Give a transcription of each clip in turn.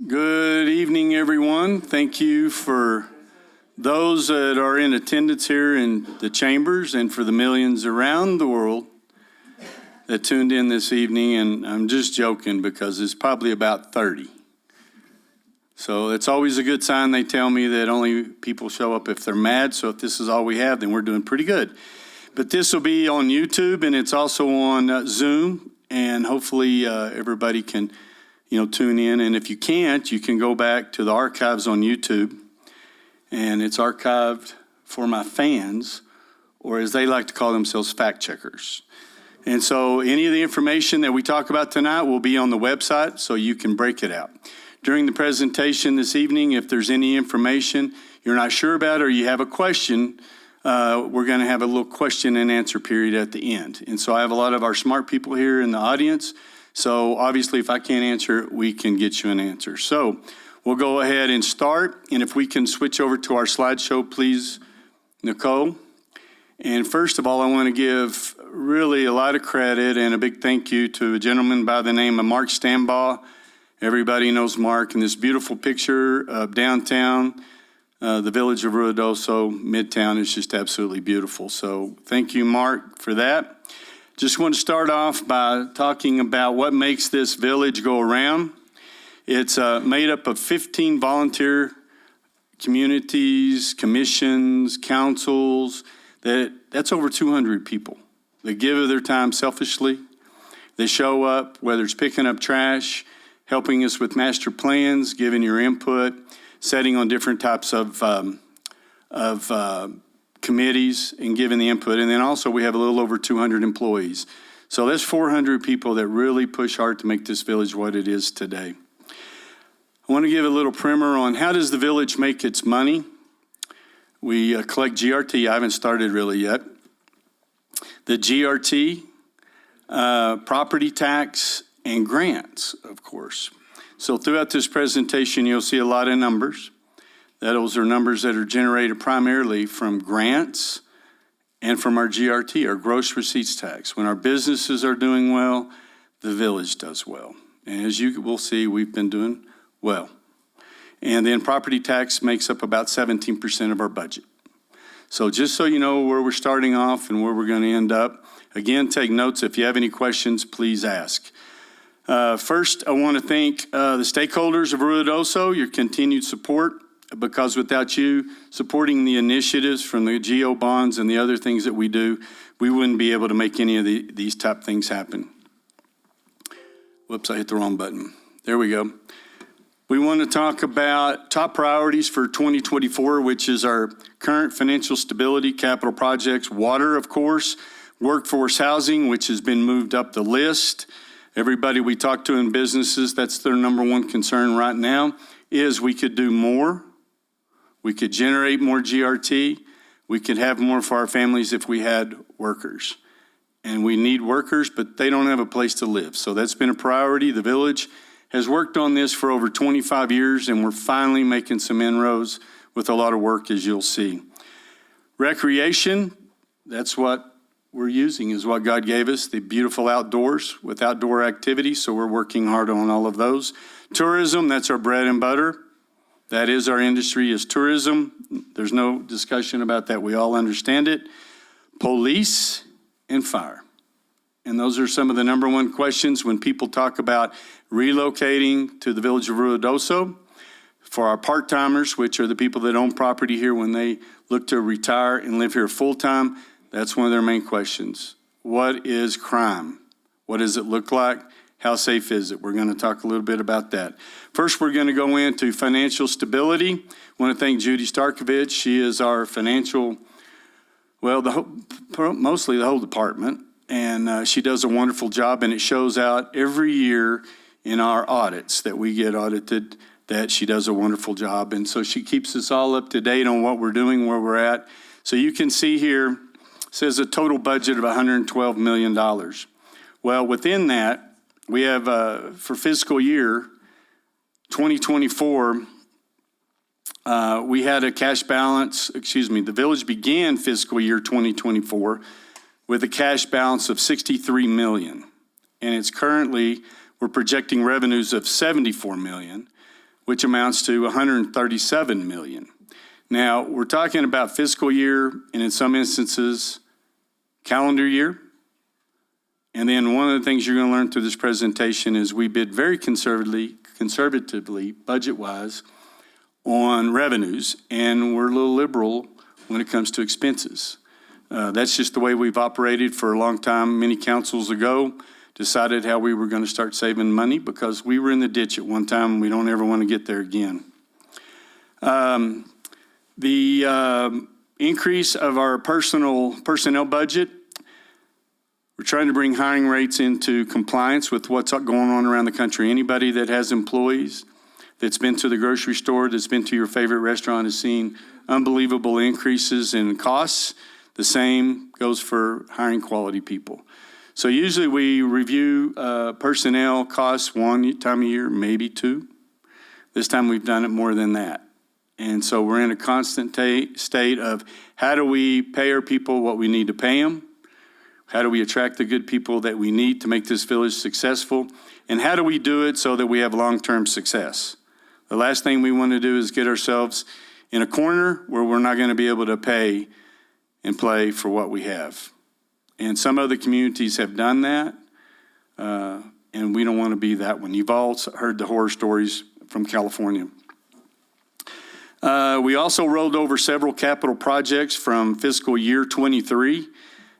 Good evening, everyone. Thank you for those that are in attendance here in the chambers and for the millions around the world that tuned in this evening. And I'm just joking because it's probably about 30. So it's always a good sign. They tell me that only people show up if they're mad. So if this is all we have, then we're doing pretty good. But this will be on YouTube and it's also on Zoom. And hopefully everybody can tune in. And if you can't, you can go back to the archives on YouTube. And it's archived for my fans, or as they like to call themselves, fact checkers. And so any of the information that we talk about tonight will be on the website, so you can break it out. During the presentation this evening, if there's any information you're not sure about or you have a question, we're going to have a little question and answer period at the end. And so I have a lot of our smart people here in the audience. So obviously, if I can't answer it, we can get you an answer. So we'll go ahead and start. And if we can switch over to our slideshow, please, Nicole. And first of all, I want to give really a lot of credit and a big thank you to a gentleman by the name of Mark Stambaugh. Everybody knows Mark, and this beautiful picture of downtown, the village of Ruidoso, Midtown, is just absolutely beautiful. So thank you, Mark, for that. Just want to start off by talking about what makes this village go around. It's made up of 15 volunteer communities, commissions, councils. That's over 200 people. They give of their time selfishly. They show up, whether it's picking up trash, helping us with master plans, giving your input, setting on different types of committees and giving the input. And then also we have a little over 200 employees. So that's 400 people that really push hard to make this village what it is today. I want to give a little primer on how does the village make its money. We collect GRT. I haven't started really yet. The GRT, property tax, and grants, of course. So throughout this presentation, you'll see a lot of numbers. Those are numbers that are generated primarily from grants and from our GRT, our gross receipts tax. When our businesses are doing well, the village does well. And as you will see, we've been doing well. And then property tax makes up about 17% of our budget. So just so you know where we're starting off and where we're going to end up, again, take notes. If you have any questions, please ask. First, I want to thank the stakeholders of Ruidoso, your continued support. Because without you supporting the initiatives from the GO bonds and the other things that we do, we wouldn't be able to make any of these type things happen. Whoops, I hit the wrong button. There we go. We want to talk about top priorities for 2024, which is our current financial stability, capital projects, water, of course, workforce housing, which has been moved up the list. Everybody we talk to in businesses, that's their number one concern right now, is we could do more. We could generate more GRT. We could have more for our families if we had workers. And we need workers, but they don't have a place to live. So that's been a priority. The village has worked on this for over 25 years, and we're finally making some inroads with a lot of work, as you'll see. Recreation, that's what we're using, is what God gave us, the beautiful outdoors with outdoor activities. So we're working hard on all of those. Tourism, that's our bread and butter. That is our industry, is tourism. There's no discussion about that. We all understand it. Police and fire. And those are some of the number one questions when people talk about relocating to the village of Ruidoso. For our part-timers, which are the people that own property here when they look to retire and live here full-time, that's one of their main questions. What is crime? What does it look like? How safe is it? We're going to talk a little bit about that. First, we're going to go into financial stability. I want to thank Judy Starkovich. She is our financial, mostly the whole department. And she does a wonderful job, and it shows out every year in our audits that we get audited that she does a wonderful job. And so she keeps us all up to date on what we're doing, where we're at. So you can see here, it says a total budget of $112 million. Well, within that, we have, for fiscal year 2024, we had a cash balance, the village began fiscal year 2024 with a cash balance of $63 million. And it's currently, we're projecting revenues of $74 million. which amounts to $137 million. Now, we're talking about fiscal year and in some instances, calendar year. And then one of the things you're going to learn through this presentation is we bid very conservatively, budget-wise, on revenues, and we're a little liberal when it comes to expenses. That's just the way we've operated for a long time. Many councils ago decided how we were going to start saving money because we were in the ditch at one time, and we don't ever want to get there again. The increase of our personnel budget, we're trying to bring hiring rates into compliance with what's going on around the country. Anybody that has employees that's been to the grocery store, that's been to your favorite restaurant, has seen unbelievable increases in costs. The same goes for hiring quality people. So usually we review personnel costs one time a year, maybe two. This time we've done it more than that. And so we're in a constant state of how do we pay our people what we need to pay them? How do we attract the good people that we need to make this village successful? And how do we do it so that we have long-term success? The last thing we want to do is get ourselves in a corner where we're not going to be able to pay and play for what we have. And some other communities have done that, and we don't want to be that one. You've all heard the horror stories from California. We also rolled over several capital projects from fiscal year 23,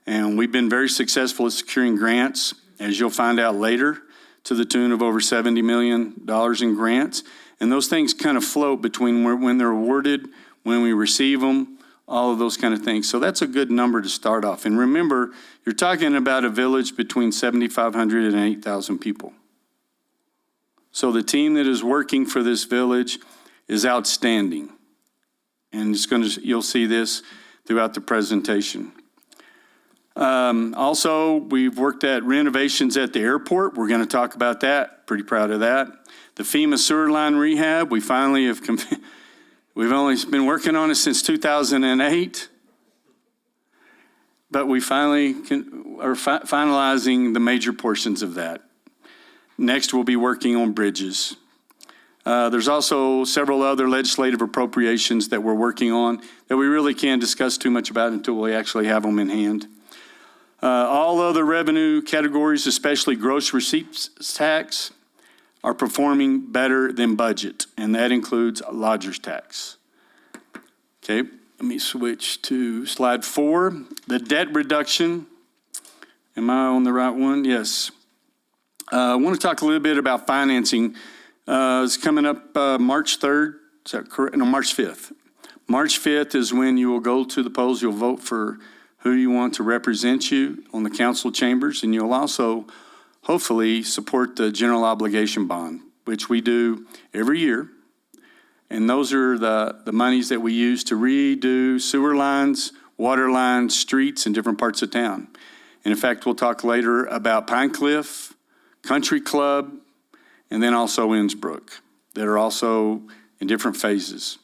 and we've been very successful at securing grants, as you'll find out later, to the tune of over $70 million in grants. And those things kind of float between when they're awarded, when we receive them, all of those kind of things. So that's a good number to start off. And remember, you're talking about a village between 7,500 and 8,000 people. So the team that is working for this village is outstanding. And you'll see this throughout the presentation. Also, we've worked at renovations at the airport. We're going to talk about that. Pretty proud of that. The FEMA sewer line rehab, we finally have, we've only been working on it since 2008, but we finally are finalizing the major portions of that. Next, we'll be working on bridges. There's also several other legislative appropriations that we're working on that we really can't discuss too much about until we actually have them in hand. All other revenue categories, especially gross receipts tax, are performing better than budget, and that includes lodger's tax. Okay, let me switch to slide 4. The debt reduction. Am I on the right one? Yes. I want to talk a little bit about financing. It's coming up March 3rd. Is that correct? No, March 5th. March 5th is when you will go to the polls. You'll vote for who you want to represent you on the council chambers, and you'll also hopefully support the general obligation bond, which we do every year. And those are the monies that we use to redo sewer lines, water lines, streets in different parts of town. And in fact, we'll talk later about Pine Cliff, Country Club, and then also Innsbrook, that are also in different phases.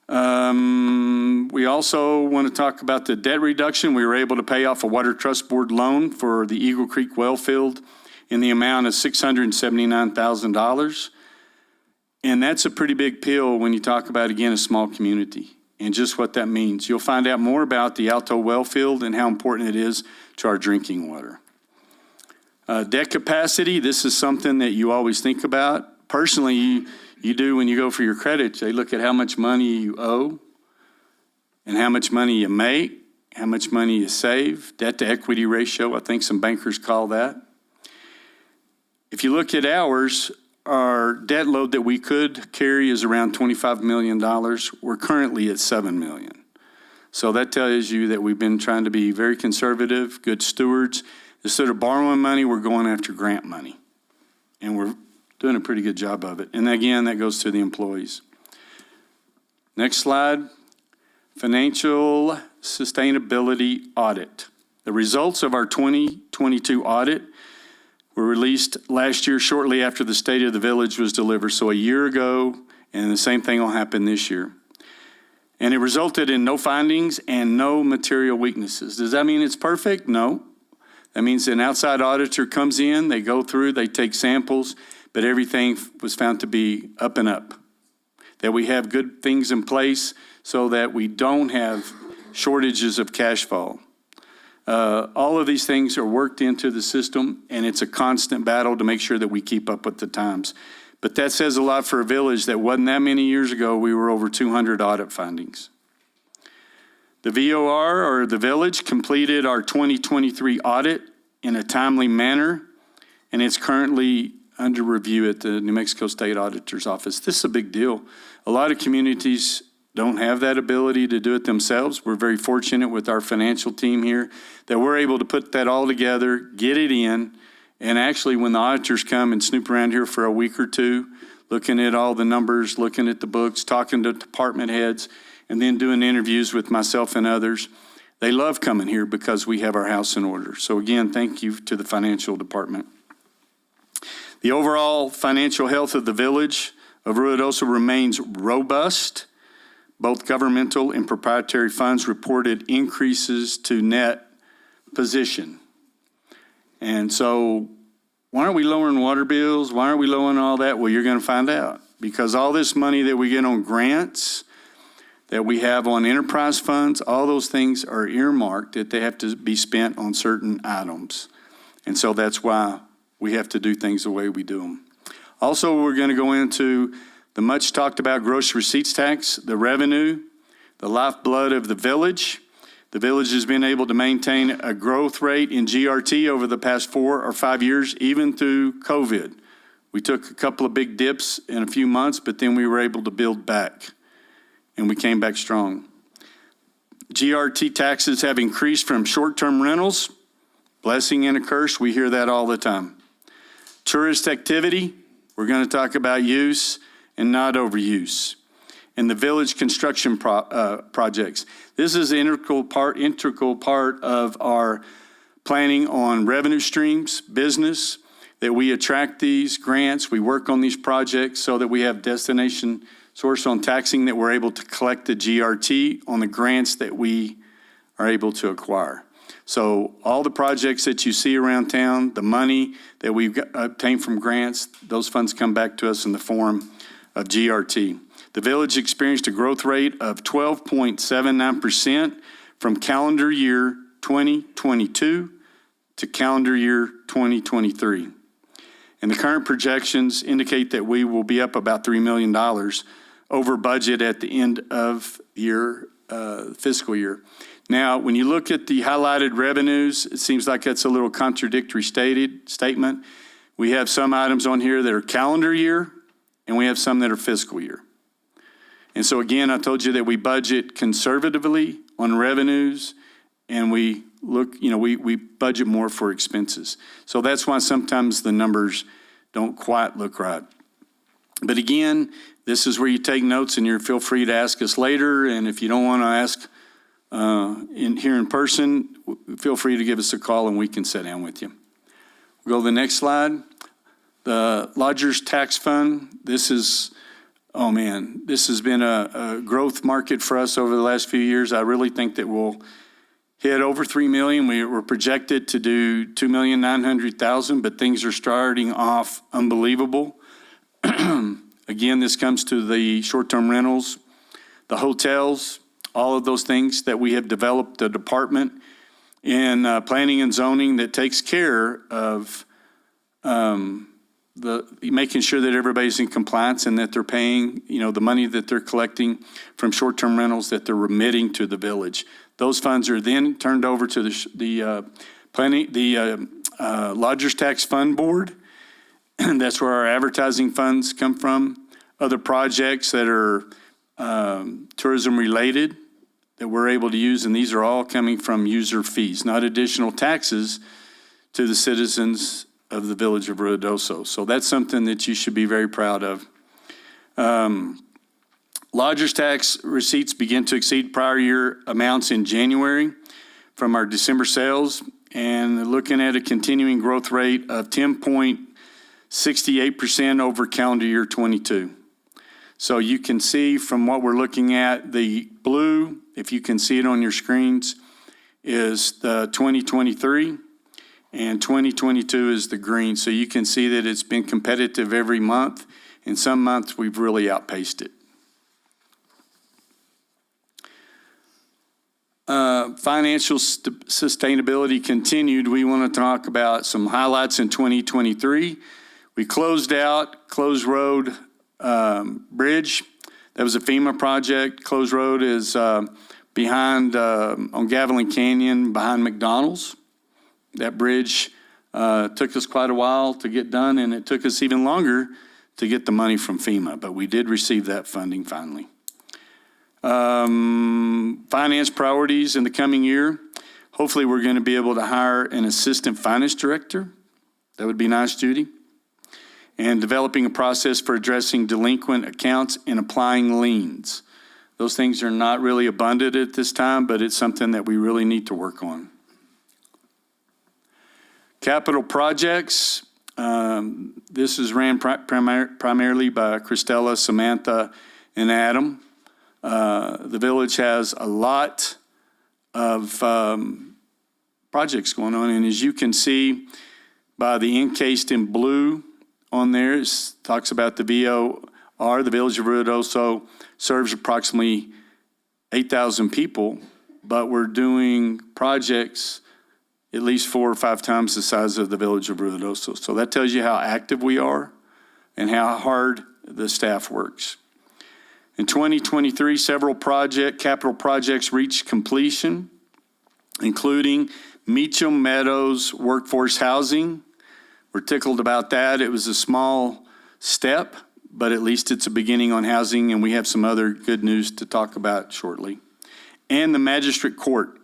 We also want to talk about the debt reduction. We were able to pay off a Water Trust Board loan for the Eagle Creek well field in the amount of $679,000. And that's a pretty big pill when you talk about, again, a small community and just what that means. You'll find out more about the Alto well field and how important it is to our drinking water. Debt capacity, this is something that you always think about. Personally, you do when you go for your credit. They look at how much money you owe and how much money you make, how much money you save. Debt to equity ratio, I think some bankers call that. If you look at ours, our debt load that we could carry is around $25 million. We're currently at $7 million. So that tells you that we've been trying to be very conservative, good stewards. Instead of borrowing money, we're going after grant money. And we're doing a pretty good job of it. And again, that goes to the employees. Next slide. Financial sustainability audit. The results of our 2022 audit were released last year shortly after the State of the Village was delivered. So a year ago, and the same thing will happen this year. And it resulted in no findings and no material weaknesses. Does that mean it's perfect? No. That means an outside auditor comes in, they go through, they take samples. but everything was found to be up and up. That we have good things in place so that we don't have shortages of cash flow. All of these things are worked into the system, and it's a constant battle to make sure that we keep up with the times. But that says a lot for a village that wasn't that many years ago. We were over 200 audit findings. The VOR, or the village, completed our 2023 audit in a timely manner, and it's currently under review at the New Mexico State Auditor's Office. This is a big deal. A lot of communities don't have that ability to do it themselves. We're very fortunate with our financial team here that we're able to put that all together, get it in, and actually when the auditors come and snoop around here for a week or two, looking at all the numbers, looking at the books, talking to department heads, and then doing interviews with myself and others, they love coming here because we have our house in order. So again, thank you to the financial department. The overall financial health of the village of Ruidoso remains robust. Both governmental and proprietary funds reported increases to net position. And so why aren't we lowering water bills? Why aren't we lowering all that? Well, you're going to find out. Because all this money that we get on grants, that we have on enterprise funds, all those things are earmarked that they have to be spent on certain items. And so that's why we have to do things the way we do them. Also, we're going to go into the much talked about gross receipts tax, the revenue, the lifeblood of the village. The village has been able to maintain a growth rate in GRT over the past 4 or 5 years, even through COVID. We took a couple of big dips in a few months, but then we were able to build back, and we came back strong. GRT taxes have increased from short-term rentals, blessing and a curse. We hear that all the time. Tourist activity, we're going to talk about use and not overuse. And the village construction projects. This is an integral part of our planning on revenue streams, business, that we attract these grants, we work on these projects so that we have destination source on taxing, that we're able to collect the GRT on the grants that we are able to acquire. So all the projects that you see around town, the money that we've obtained from grants, those funds come back to us in the form of GRT. The village experienced a growth rate of 12.79% from calendar year 2022 to calendar year 2023. And the current projections indicate that we will be up about $3 million over budget at the end of year, fiscal year. Now, when you look at the highlighted revenues, it seems like that's a little contradictory statement. We have some items on here that are calendar year, and we have some that are fiscal year. And so again, I told you that we budget conservatively on revenues, and we look, we budget more for expenses. So that's why sometimes the numbers don't quite look right. But again, this is where you take notes, and you feel free to ask us later. And if you don't want to ask here in person, feel free to give us a call and we can sit down with you. We'll go to the next slide. The Lodgers Tax Fund. This is, oh man, this has been a growth market for us over the last few years. I really think that we'll hit over 3 million. We were projected to do 2,900,000, but things are starting off unbelievable. Again, this comes to the short-term rentals, the hotels, all of those things that we have developed a department in planning and zoning that takes care of making sure that everybody's in compliance and that they're paying, the money that they're collecting from short-term rentals that they're remitting to the village. Those funds are then turned over to the Lodgers Tax Fund Board, and that's where our advertising funds come from. Other projects that are tourism related that we're able to use, and these are all coming from user fees, not additional taxes to the citizens of the village of Ruidoso. So that's something that you should be very proud of. Lodgers tax receipts begin to exceed prior year amounts in January from our December sales, and looking at a continuing growth rate of 10.68% over calendar year 22. So you can see from what we're looking at, the blue, if you can see it on your screens, is the 2023, and 2022 is the green. So you can see that it's been competitive every month. In some months, we've really outpaced it. Financial sustainability continued. We want to talk about some highlights in 2023. We closed out Closed Road Bridge. That was a FEMA project. Closed Road is behind, on Gavilan Canyon, behind McDonald's. That bridge took us quite a while to get done, and it took us even longer to get the money from FEMA, but we did receive that funding finally. Finance priorities in the coming year. Hopefully we're going to be able to hire an assistant finance director. That would be nice, Judy. And developing a process for addressing delinquent accounts and applying liens. Those things are not really abundant at this time, but it's something that we really need to work on. Capital projects. This is ran primarily by Christella, Samantha, and Adam. The village has a lot of projects going on, and as you can see by the encased in blue on there, it talks about the VOR, the Village of Ruidoso, serves approximately 8,000 people, but we're doing projects at least 4 or 5 times the size of the Village of Ruidoso. So that tells you how active we are and how hard the staff works. In 2023, several capital projects reached completion, including Meacham Meadows Workforce Housing. We're tickled about that. It was a small step, but at least it's a beginning on housing, and we have some other good news to talk about shortly. And the Magistrate Court.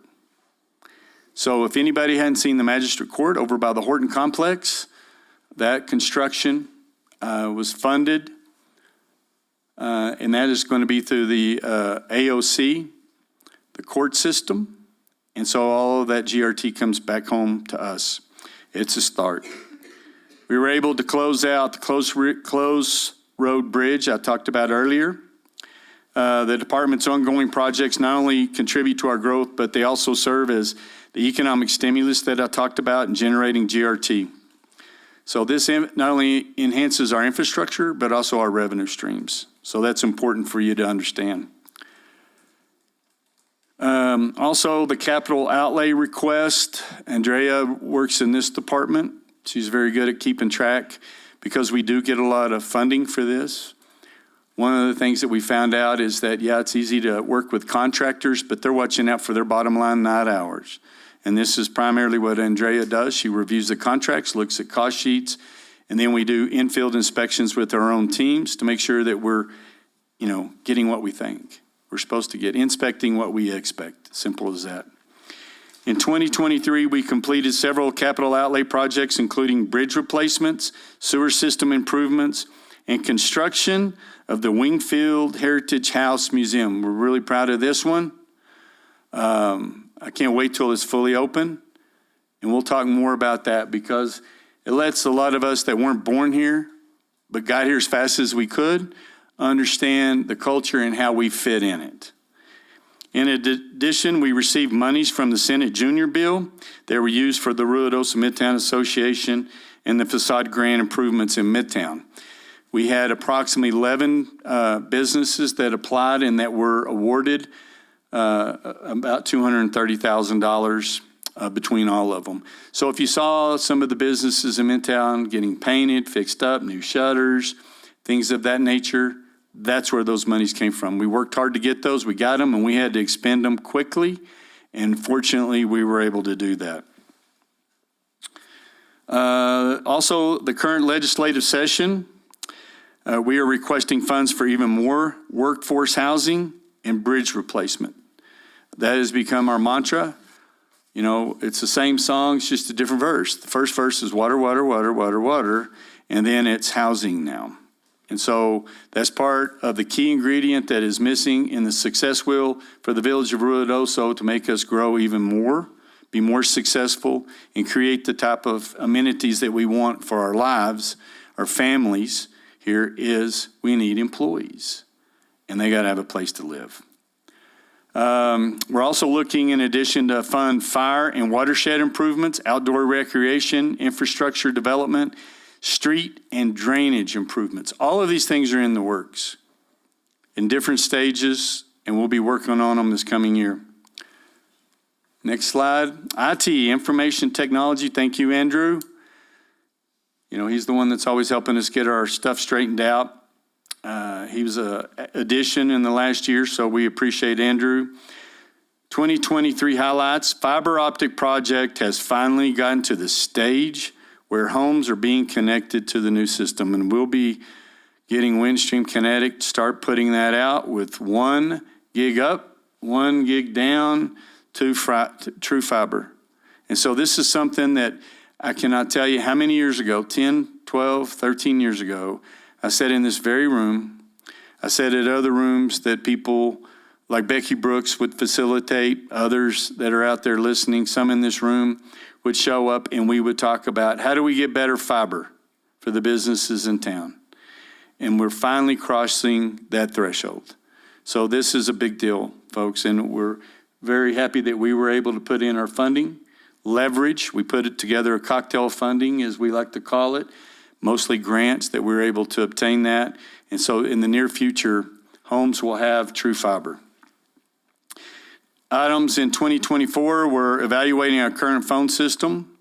So if anybody hadn't seen the Magistrate Court over by the Horton Complex, that construction was funded. And that is going to be through the AOC, the court system. And so all of that GRT comes back home to us. It's a start. We were able to close out the Closed Road Bridge I talked about earlier. The department's ongoing projects not only contribute to our growth, but they also serve as the economic stimulus that I talked about in generating GRT. So this not only enhances our infrastructure, but also our revenue streams. So that's important for you to understand. Also, the capital outlay request. Andrea works in this department. She's very good at keeping track because we do get a lot of funding for this. One of the things that we found out is that, yeah, it's easy to work with contractors, but they're watching out for their bottom line, not ours. And this is primarily what Andrea does. She reviews the contracts, looks at cost sheets, and then we do in-field inspections with our own teams to make sure that we're, getting what we think we're supposed to get, inspecting what we expect. Simple as that. In 2023, we completed several capital outlay projects, including bridge replacements, sewer system improvements, and construction of the Wingfield Heritage House Museum. We're really proud of this one. I can't wait till it's fully open, and we'll talk more about that because it lets a lot of us that weren't born here but got here as fast as we could understand the culture and how we fit in it. In addition, we received monies from the Senate Junior Bill that were used for the Ruidoso Midtown Association and the facade grant improvements in Midtown. We had approximately 11 businesses that applied and that were awarded about $230,000 between all of them. So if you saw some of the businesses in Midtown getting painted, fixed up, new shutters, things of that nature, that's where those monies came from. We worked hard to get those, we got them, and we had to expend them quickly, and fortunately we were able to do that. Also, the current legislative session, we are requesting funds for even more workforce housing and bridge replacement. That has become our mantra. It's the same song, it's just a different verse. The first verse is water, water, water, water, water, and then it's housing now. And so that's part of the key ingredient that is missing in the success wheel for the Village of Ruidoso to make us grow even more, be more successful, and create the type of amenities that we want for our lives, our families. Here is we need employees, and they got to have a place to live. We're also looking, in addition, to fund fire and watershed improvements, outdoor recreation, infrastructure development, street and drainage improvements. All of these things are in the works in different stages, and we'll be working on them this coming year. Next slide. IT, information technology. Thank you, Andrew. You know, he's the one that's always helping us get our stuff straightened out. He was an addition in the last year, so we appreciate Andrew. 2023 highlights. Fiber optic project has finally gotten to the stage where homes are being connected to the new system, and we'll be getting Windstream Kinetic to start putting that out with 1 gig up, 1 gig down, true fiber. And so this is something that I cannot tell you how many years ago, 10, 12, 13 years ago, I sat in this very room. I sat at other rooms that people like Becky Brooks would facilitate, others that are out there listening, some in this room would show up, and we would talk about how do we get better fiber for the businesses in town. And we're finally crossing that threshold. So this is a big deal, folks, and we're very happy that we were able to put in our funding, leverage. We put it together, a cocktail funding, as we like to call it, mostly grants that we were able to obtain that. And so in the near future, homes will have true fiber. Items in 2024, we're evaluating our current phone system,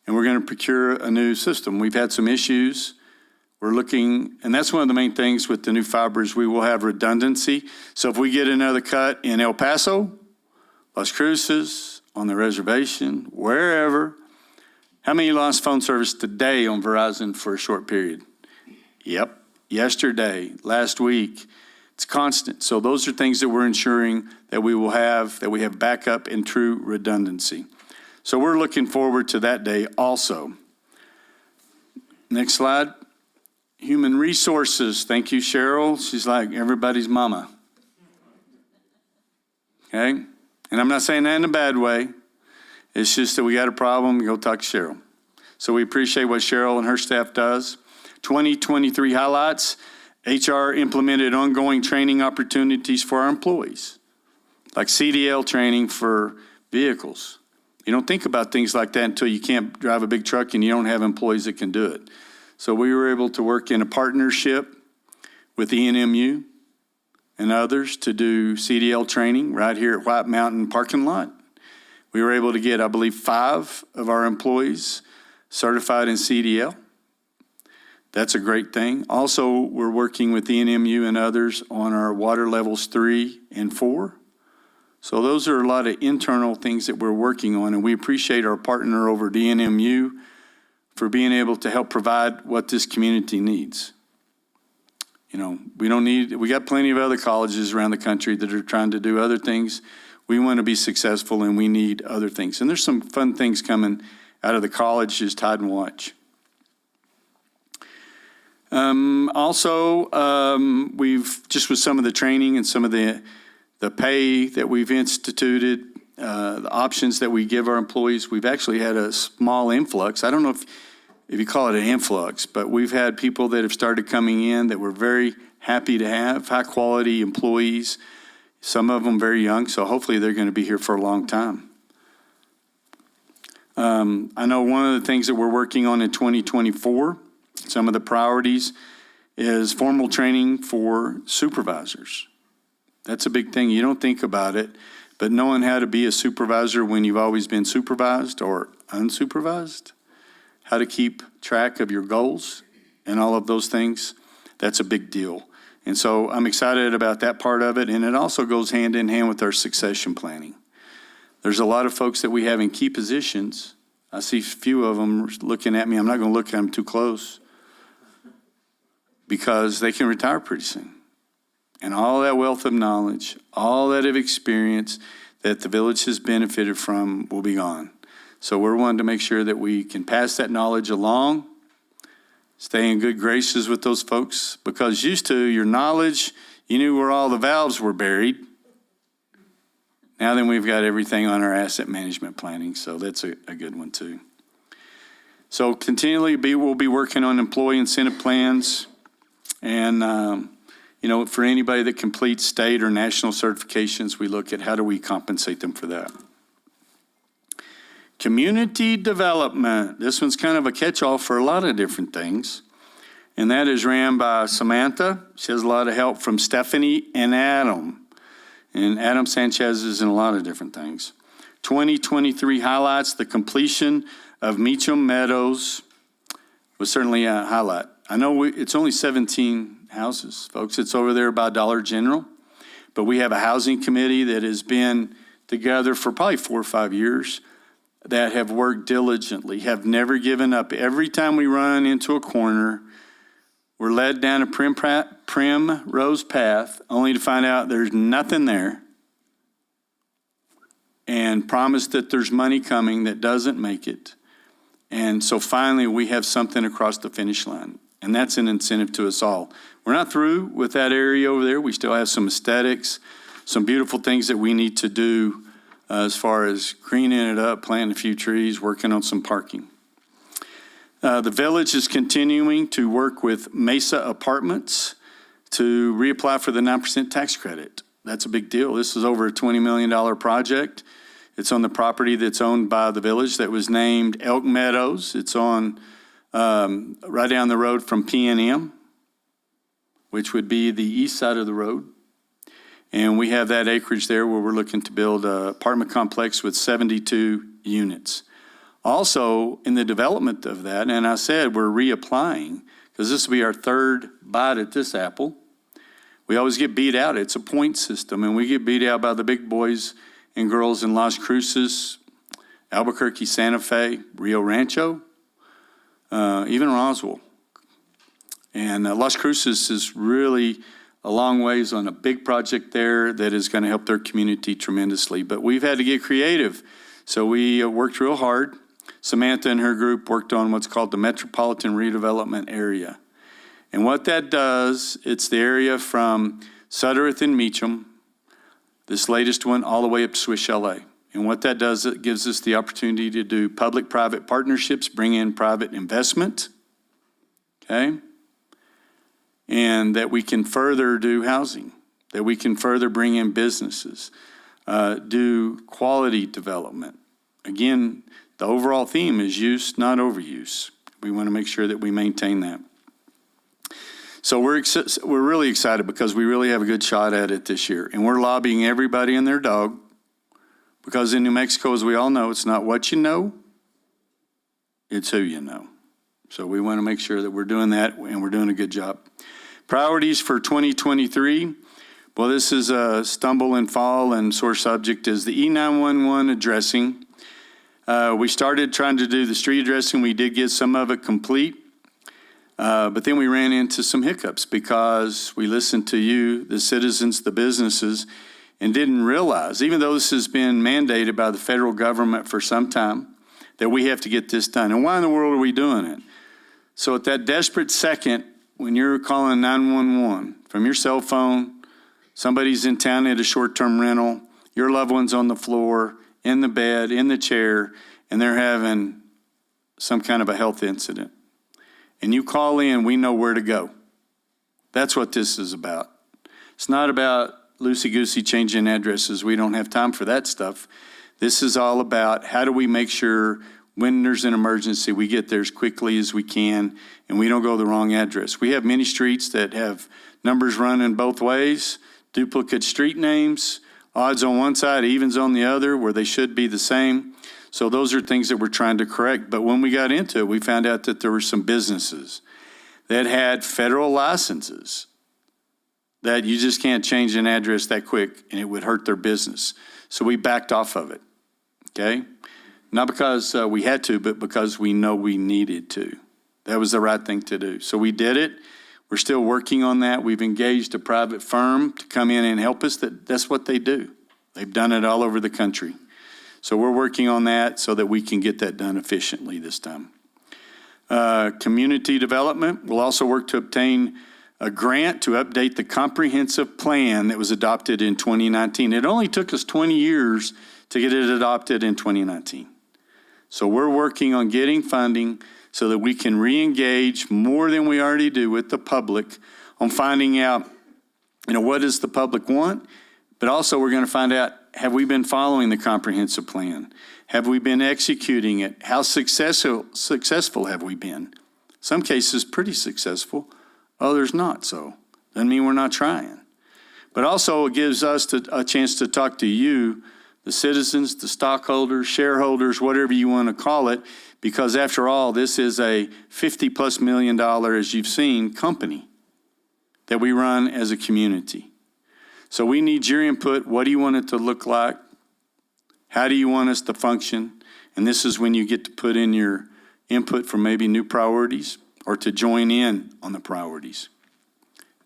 and we're going to procure a new system. We've had some issues. We're looking, and that's one of the main things with the new fiber is we will have redundancy. So if we get another cut in El Paso, Las Cruces, on the reservation, wherever, how many lost phone service today on Verizon for a short period? Yep, yesterday, last week. It's constant. So those are things that we're ensuring that we will have, that we have backup and true redundancy. So we're looking forward to that day also. Next slide. Human resources. Thank you, Cheryl. She's like everybody's mama. Okay? And I'm not saying that in a bad way. It's just that we got a problem, go talk to Cheryl. So we appreciate what Cheryl and her staff does. 2023 highlights. HR implemented ongoing training opportunities for our employees, like CDL training for vehicles. You don't think about things like that until you can't drive a big truck and you don't have employees that can do it. So we were able to work in a partnership with ENMU and others to do CDL training right here at White Mountain parking lot. We were able to get, I believe, 5 of our employees certified in CDL. That's a great thing. Also, we're working with ENMU and others on our water levels 3 and 4. So those are a lot of internal things that we're working on, and we appreciate our partner over at ENMU for being able to help provide what this community needs. You know, we got plenty of other colleges around the country that are trying to do other things. We want to be successful, and we need other things. And there's some fun things coming out of the college, just hide and watch. We've just with some of the training and some of the pay that we've instituted, the options that we give our employees, we've actually had a small influx. I don't know if you call it an influx, but we've had people that have started coming in that we're very happy to have, high quality employees, some of them very young, so hopefully they're going to be here for a long time. I know one of the things that we're working on in 2024, some of the priorities, is formal training for supervisors. That's a big thing. You don't think about it, but knowing how to be a supervisor when you've always been supervised or unsupervised, how to keep track of your goals and all of those things, that's a big deal. And so I'm excited about that part of it, and it also goes hand in hand with our succession planning. There's a lot of folks that we have in key positions. I see a few of them looking at me. I'm not going to look at them too close because they can retire pretty soon. And all that wealth of knowledge, all that of experience that the village has benefited from will be gone. So we're wanting to make sure that we can pass that knowledge along, stay in good graces with those folks, because used to your knowledge, you knew where all the valves were buried. Now then we've got everything on our asset management planning, so that's a good one too. So continually we'll be working on employee incentive plans and for anybody that completes state or national certifications, we look at how do we compensate them for that. Community development. This one's kind of a catch-all for a lot of different things. And that is ran by Samantha. She has a lot of help from Stephanie and Adam. And Adam Sanchez is in a lot of different things. 2023 highlights: the completion of Meacham Meadows was certainly a highlight. I know it's only 17 houses, folks. It's over there by Dollar General. But we have a housing committee that has been together for probably 4 or 5 years that have worked diligently, have never given up. Every time we run into a corner, we're led down a primrose path, only to find out there's nothing there, and promise that there's money coming that doesn't make it. And so finally, we have something across the finish line, and that's an incentive to us all. We're not through with that area over there. We still have some aesthetics, some beautiful things that we need to do as far as greening it up, planting a few trees, working on some parking. The village is continuing to work with Mesa Apartments to reapply for the 9% tax credit. That's a big deal. This is over a $20 million project. It's on the property that's owned by the village that was named Elk Meadows. It's on right down the road from P&M, which would be the east side of the road. And we have that acreage there where we're looking to build an apartment complex with 72 units. Also, in the development of that, and I said we're reapplying, because this will be our third bite at this apple. We always get beat out. It's a point system, and we get beat out by the big boys and girls in Las Cruces, Albuquerque, Santa Fe, Rio Rancho, even Roswell. And Las Cruces is really a long ways on a big project there that is going to help their community tremendously. But we've had to get creative. So we worked real hard. Samantha and her group worked on what's called the Metropolitan Redevelopment Area. And what that does, it's the area from Suttereth and Meacham, this latest one, all the way up to Swiss Chalet. And what that does, it gives us the opportunity to do public-private partnerships, bring in private investment, okay? And that we can further do housing, that we can further bring in businesses, do quality development. Again, the overall theme is use, not overuse. We want to make sure that we maintain that. So we're really excited because we really have a good shot at it this year. And we're lobbying everybody and their dog, because in New Mexico, as we all know, it's not what you know, it's who you know. So we want to make sure that we're doing that, and we're doing a good job. Priorities for 2023. Well, this is a stumble and fall, and sore subject is the E911 addressing. We started trying to do the street addressing. We did get some of it complete. But then we ran into some hiccups because we listened to you, the citizens, the businesses, and didn't realize, even though this has been mandated by the federal government for some time, that we have to get this done. And why in the world are we doing it? So at that desperate second, when you're calling 911 from your cell phone, somebody's in town at a short-term rental, your loved one's on the floor, in the bed, in the chair, and they're having some kind of a health incident. And you call in, we know where to go. That's what this is about. It's not about loosey-goosey changing addresses. We don't have time for that stuff. This is all about how do we make sure when there's an emergency, we get there as quickly as we can, and we don't go the wrong address. We have many streets that have numbers running both ways, duplicate street names, odds on one side, evens on the other, where they should be the same. So those are things that we're trying to correct. But when we got into it, we found out that there were some businesses that had federal licenses that you just can't change an address that quick, and it would hurt their business. So we backed off of it, okay? Not because we had to, but because we know we needed to. That was the right thing to do. So we did it. We're still working on that. We've engaged a private firm to come in and help us. That's what they do. They've done it all over the country. So we're working on that so that we can get that done efficiently this time. Community development. We'll also work to obtain a grant to update the comprehensive plan that was adopted in 2019. It only took us 20 years to get it adopted in 2019. So we're working on getting funding so that we can re-engage more than we already do with the public on finding out what does the public want? But also we're going to find out, have we been following the comprehensive plan? Have we been executing it? How successful have we been? Some cases pretty successful, others not so. Doesn't mean we're not trying. But also it gives us a chance to talk to you, the citizens, the stockholders, shareholders, whatever you want to call it, because after all, this is a $50+ million, as you've seen, company that we run as a community. So we need your input. What do you want it to look like? How do you want us to function? And this is when you get to put in your input for maybe new priorities or to join in on the priorities.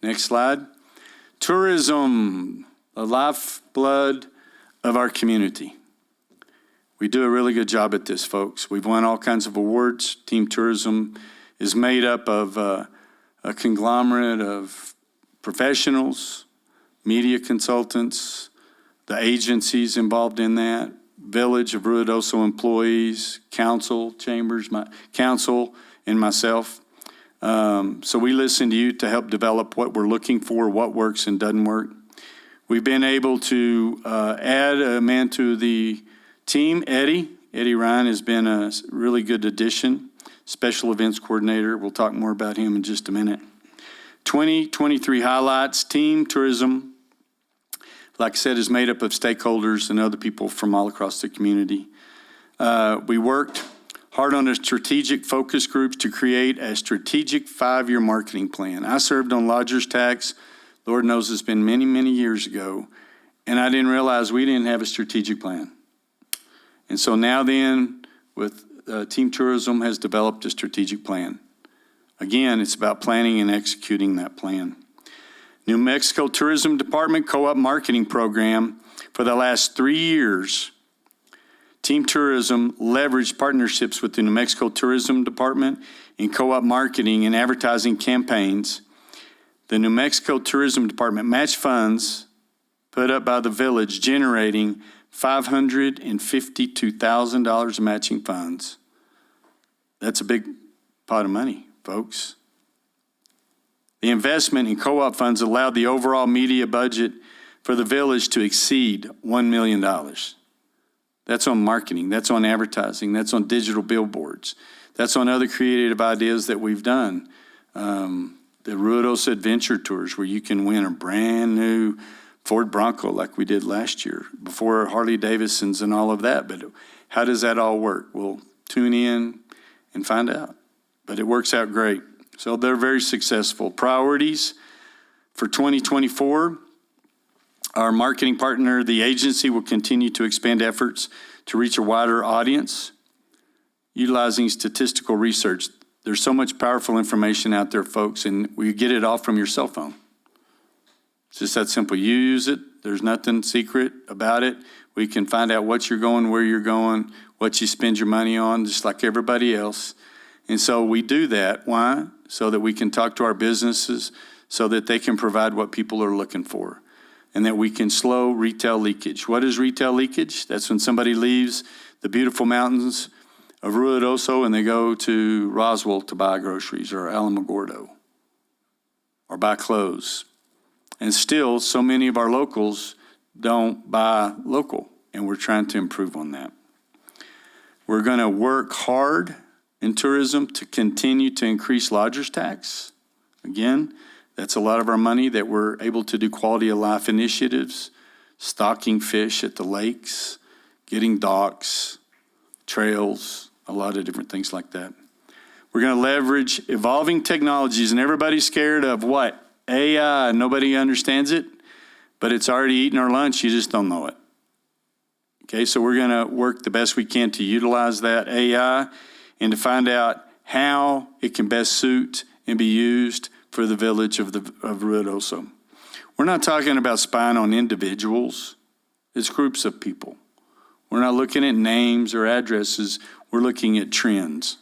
Next slide. Tourism, the lifeblood of our community. We do a really good job at this, folks. We've won all kinds of awards. Team Tourism is made up of a conglomerate of professionals, media consultants, the agencies involved in that, Village of Ruidoso employees, council, chambers, council, and myself. So we listen to you to help develop what we're looking for, what works and doesn't work. We've been able to add a man to the team, Eddie. Eddie Ryan has been a really good addition, special events coordinator. We'll talk more about him in just a minute. 2023 highlights. Team Tourism, like I said, is made up of stakeholders and other people from all across the community. We worked hard on a strategic focus groups to create a strategic 5-year marketing plan. I served on lodgers tax. Lord knows it's been many, many years ago, and I didn't realize we didn't have a strategic plan. And so now then, with Team Tourism has developed a strategic plan. Again, it's about planning and executing that plan. New Mexico Tourism Department Co-op Marketing Program. For the last 3 years, Team Tourism leveraged partnerships with the New Mexico Tourism Department in co-op marketing and advertising campaigns. The New Mexico Tourism Department matched funds put up by the village, generating $552,000 in matching funds. That's a big pot of money, folks. The investment in co-op funds allowed the overall media budget for the village to exceed $1 million. That's on marketing, that's on advertising, that's on digital billboards, that's on other creative ideas that we've done. The Ruidoso Adventure Tours, where you can win a brand new Ford Bronco like we did last year, before Harley Davidsons and all of that. But how does that all work? We'll tune in and find out. But it works out great. So they're very successful. Priorities for 2024. Our marketing partner, the agency, will continue to expand efforts to reach a wider audience, utilizing statistical research. There's so much powerful information out there, folks, and we get it all from your cell phone. It's just that simple. You use it. There's nothing secret about it. We can find out what you're going, where you're going, what you spend your money on, just like everybody else. And so we do that. Why? So that we can talk to our businesses so that they can provide what people are looking for, and that we can slow retail leakage. What is retail leakage? That's when somebody leaves the beautiful mountains of Ruidoso and they go to Roswell to buy groceries, or Alamogordo, or buy clothes. And still, so many of our locals don't buy local, and we're trying to improve on that. We're going to work hard in tourism to continue to increase lodgers tax. Again, that's a lot of our money that we're able to do quality of life initiatives, stocking fish at the lakes, getting docks, trails, a lot of different things like that. We're going to leverage evolving technologies, and everybody's scared of what? AI. Nobody understands it, but it's already eating our lunch. You just don't know it. Okay, so we're going to work the best we can to utilize that AI and to find out how it can best suit and be used for the village of Ruidoso. We're not talking about spying on individuals. It's groups of people. We're not looking at names or addresses. We're looking at trends.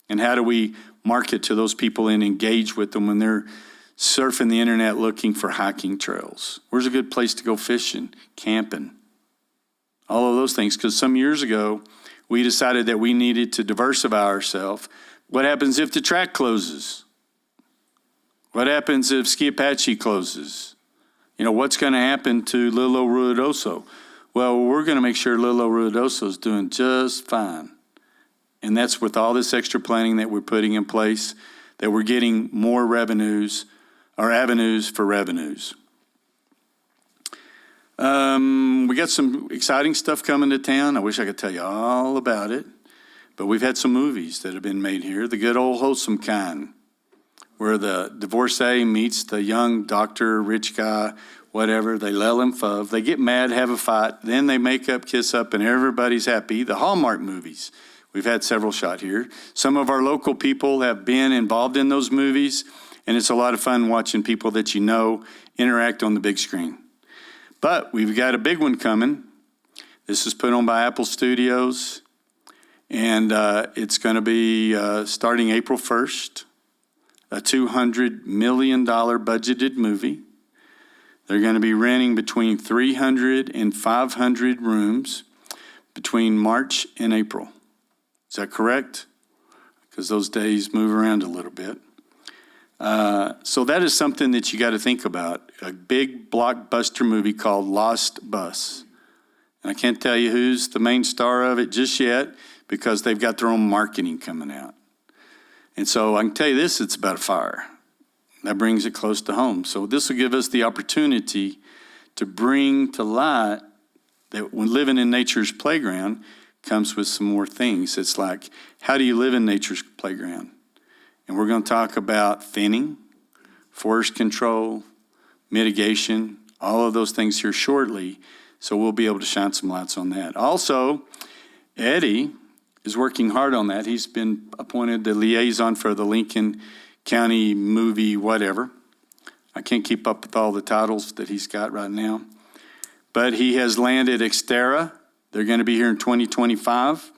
And how do we market to those people and engage with them when they're surfing the internet looking for hiking trails? Where's a good place to go fishing, camping? All of those things. Because some years ago, we decided that we needed to diversify ourselves. What happens if the track closes? What happens if Ski Apache closes? what's going to happen to Little Ruidoso? Well, we're going to make sure Little Ruidoso is doing just fine. And that's with all this extra planning that we're putting in place, that we're getting more revenues or avenues for revenues. We got some exciting stuff coming to town. I wish I could tell you all about it, but we've had some movies that have been made here, the good old wholesome kind, where the divorcee meets the young doctor, rich guy, whatever. They lell and fove. They get mad, have a fight, then they make up, kiss up, and everybody's happy. The Hallmark movies. We've had several shot here. Some of our local people have been involved in those movies, and it's a lot of fun watching people that you know interact on the big screen. But we've got a big one coming. This is put on by Apple Studios, and it's going to be starting April 1st, a $200 million budgeted movie. They're going to be renting between 300 and 500 rooms between March and April. Is that correct? Because those days move around a little bit. So that is something that you got to think about. A big blockbuster movie called Lost Bus. And I can't tell you who's the main star of it just yet because they've got their own marketing coming out. And so I can tell you this, it's about a fire. That brings it close to home. So this will give us the opportunity to bring to light that when living in nature's playground comes with some more things. It's like, how do you live in nature's playground? And we're going to talk about thinning, forest control, mitigation, all of those things here shortly. So we'll be able to shine some lights on that. Also, Eddie is working hard on that. He's been appointed the liaison for the Lincoln County movie whatever. I can't keep up with all the titles that he's got right now. But he has landed Xterra. They're going to be here in 2025.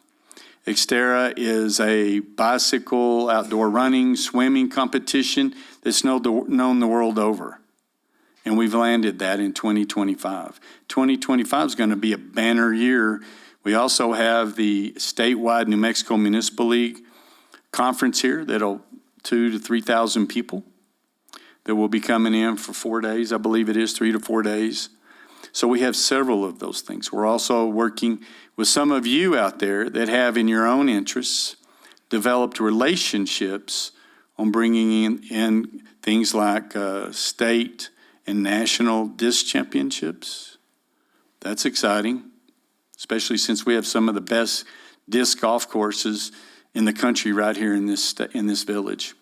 Xterra is a bicycle, outdoor running, swimming competition that's known the world over. And we've landed that in 2025. 2025 is going to be a banner year. We also have the statewide New Mexico Municipal League conference here that'll 2,000 to 3,000 people that will be coming in for 4 days. I believe it is 3 to 4 days. So we have several of those things. We're also working with some of you out there that have in your own interests developed relationships on bringing in things like state and national disc championships. That's exciting, especially since we have some of the best disc golf courses in the country right here in this village.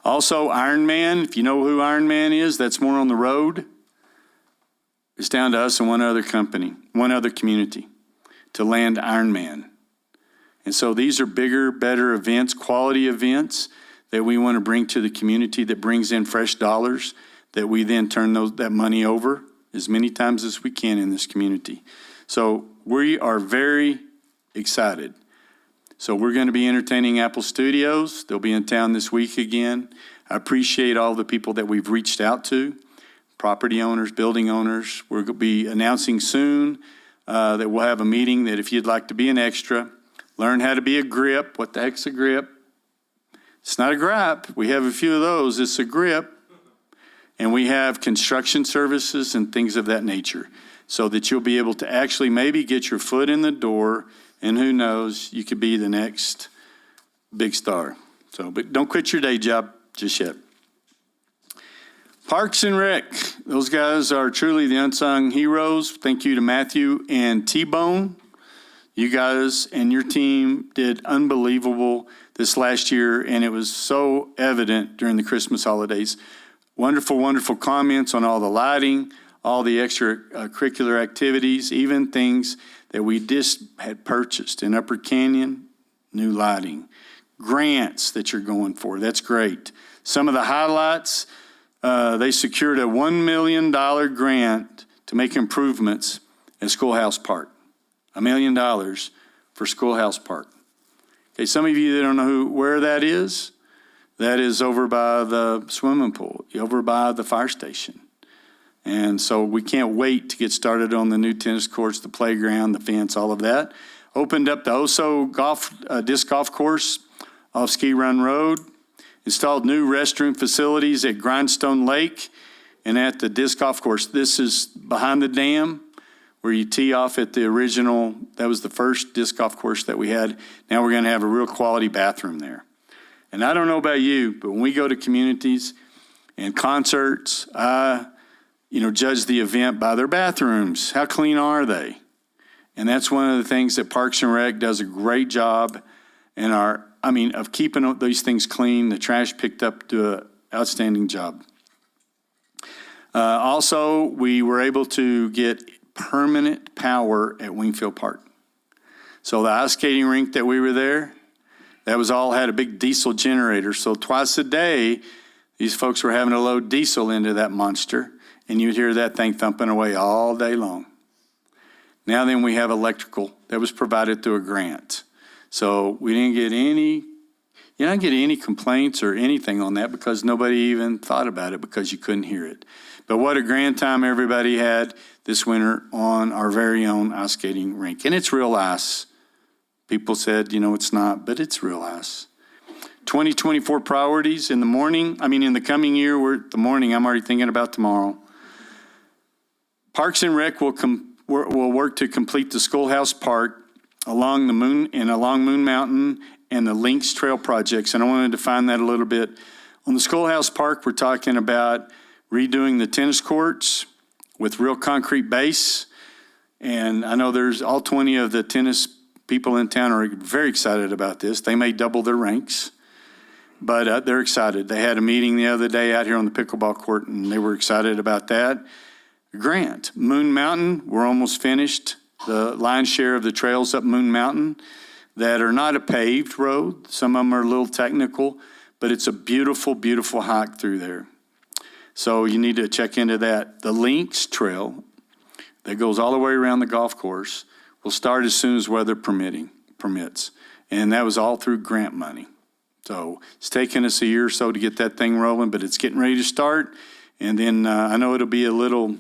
Also, Ironman, if you know who Ironman is, that's more on the road. It's down to us and one other community to land Ironman. And so these are bigger, better events, quality events that we want to bring to the community that brings in fresh dollars that we then turn that money over as many times as we can in this community. So we are very excited. So we're going to be entertaining Apple Studios. They'll be in town this week again. I appreciate all the people that we've reached out to. Property owners, building owners. We're going to be announcing soon that we'll have a meeting that if you'd like to be an extra, learn how to be a grip. What the heck's a grip? It's not a gripe. We have a few of those. It's a grip. And we have construction services and things of that nature so that you'll be able to actually maybe get your foot in the door, and who knows, you could be the next big star. So, but don't quit your day job just yet. Parks and Rec, those guys are truly the unsung heroes. Thank you to Matthew and T-Bone. You guys and your team did unbelievable this last year, and it was so evident during the Christmas holidays. Wonderful, wonderful comments on all the lighting, all the extracurricular activities, even things that we just had purchased in Upper Canyon, new lighting. Grants that you're going for, that's great. Some of the highlights, they secured a $1 million grant to make improvements at Schoolhouse Park. $1 million for Schoolhouse Park. Okay, some of you that don't know where that is over by the swimming pool, over by the fire station. And so we can't wait to get started on the new tennis courts, the playground, the fence, all of that. Opened up the Oso disc golf course off Ski Run Road. Installed new restroom facilities at Grindstone Lake and at the disc golf course. This is behind the dam where you tee off at the original. That was the first disc golf course that we had. Now we're going to have a real quality bathroom there. And I don't know about you, but when we go to communities and concerts, I judge the event by their bathrooms. How clean are they? And that's one of the things that Parks and Rec does a great job of keeping these things clean. The trash picked up, do an outstanding job. Also, we were able to get permanent power at Wingfield Park. So the ice skating rink that we were there, that was all had a big diesel generator. So twice a day, these folks were having to load diesel into that monster, and you'd hear that thing thumping away all day long. Now then we have electrical that was provided through a grant. So we didn't get any complaints or anything on that because nobody even thought about it because you couldn't hear it. But what a grand time everybody had this winter on our very own ice skating rink. And it's real ice. People said, it's not, but it's real ice. 2024 priorities in the coming year, I'm already thinking about tomorrow. Parks and Rec will work to complete the Schoolhouse Park along Moon Mountain and the Links Trail projects. And I want to define that a little bit. On the Schoolhouse Park, we're talking about redoing the tennis courts with real concrete base. And I know there's all 20 of the tennis people in town are very excited about this. They may double their ranks, but they're excited. They had a meeting the other day out here on the pickleball court, and they were excited about that. Grant, Moon Mountain, we're almost finished. The lion's share of the trails up Moon Mountain that are not a paved road. Some of them are a little technical, but it's a beautiful, beautiful hike through there. So you need to check into that. The Links Trail that goes all the way around the golf course will start as soon as weather permits. And that was all through grant money. So it's taken us a year or so to get that thing rolling, but it's getting ready to start. And then I know it'll be a little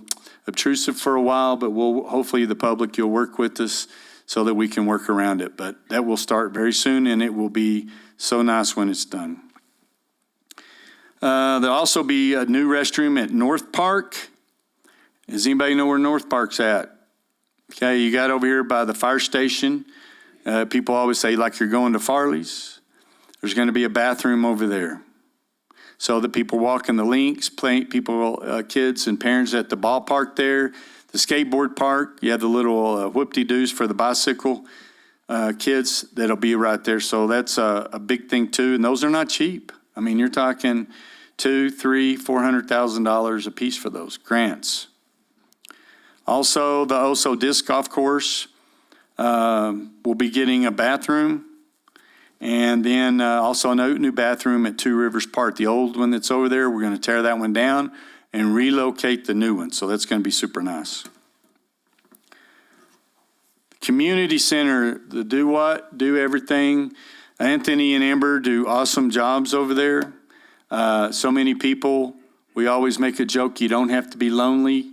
obtrusive for a while, but hopefully the public, you'll work with us so that we can work around it. But that will start very soon, and it will be so nice when it's done. There'll also be a new restroom at North Park. Does anybody know where North Park's at? Okay, you got over here by the fire station. People always say, like you're going to Farley's. There's going to be a bathroom over there, so that people walking the links, kids and parents at the ballpark there, the skateboard park. You have the little whoop-de-doos for the bicycle kids that'll be right there. So that's a big thing too, and those are not cheap. I mean, you're talking $200,000, $300,000, $400,000 a piece for those grants. Also, the Oso Disc Golf Course will be getting a bathroom. And then also a new bathroom at Two Rivers Park. The old one that's over there, we're going to tear that one down and relocate the new one. So that's going to be super nice. Community Center, the do everything. Anthony and Amber do awesome jobs over there. So many people, we always make a joke, you don't have to be lonely.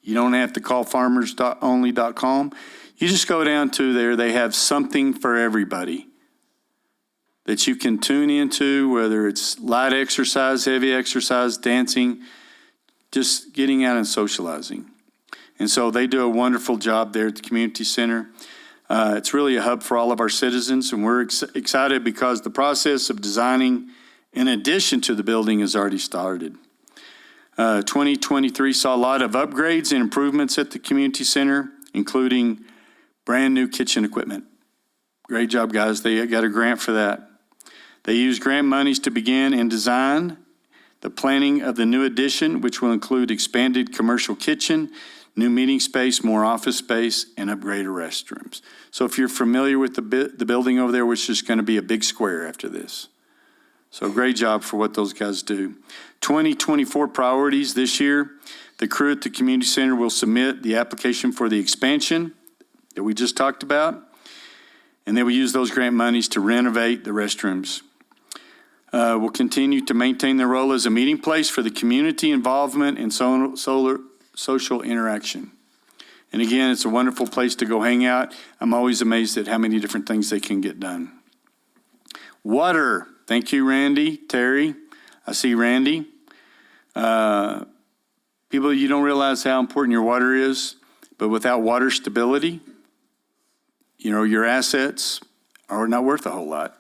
You don't have to call farmersonly.com. You just go down to there. They have something for everybody that you can tune into, whether it's light exercise, heavy exercise, dancing, just getting out and socializing. And so they do a wonderful job there at the community center. It's really a hub for all of our citizens, and we're excited because the process of designing in addition to the building has already started. 2023 saw a lot of upgrades and improvements at the community center, including brand new kitchen equipment. Great job, guys. They got a grant for that. They used grant monies to begin and design the planning of the new addition, which will include expanded commercial kitchen, new meeting space, more office space, and upgraded restrooms. So if you're familiar with the building over there, which is going to be a big square after this. So great job for what those guys do. 2024 priorities this year. The crew at the community center will submit the application for the expansion that we just talked about, and they will use those grant monies to renovate the restrooms. We'll continue to maintain their role as a meeting place for the community involvement and social interaction. And again, it's a wonderful place to go hang out. I'm always amazed at how many different things they can get done. Water. Thank you, Randy, Terry. I see Randy. People, you don't realize how important your water is, but without water stability, your assets are not worth a whole lot.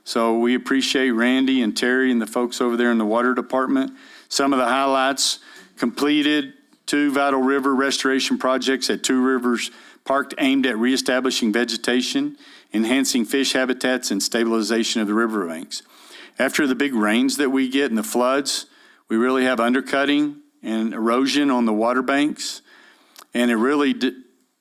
So we appreciate Randy and Terry and the folks over there in the water department. Some of the highlights: completed 2 Vital River restoration projects at Two Rivers Park aimed at reestablishing vegetation, enhancing fish habitats, and stabilization of the riverbanks. After the big rains that we get and the floods, we really have undercutting and erosion on the water banks, and it really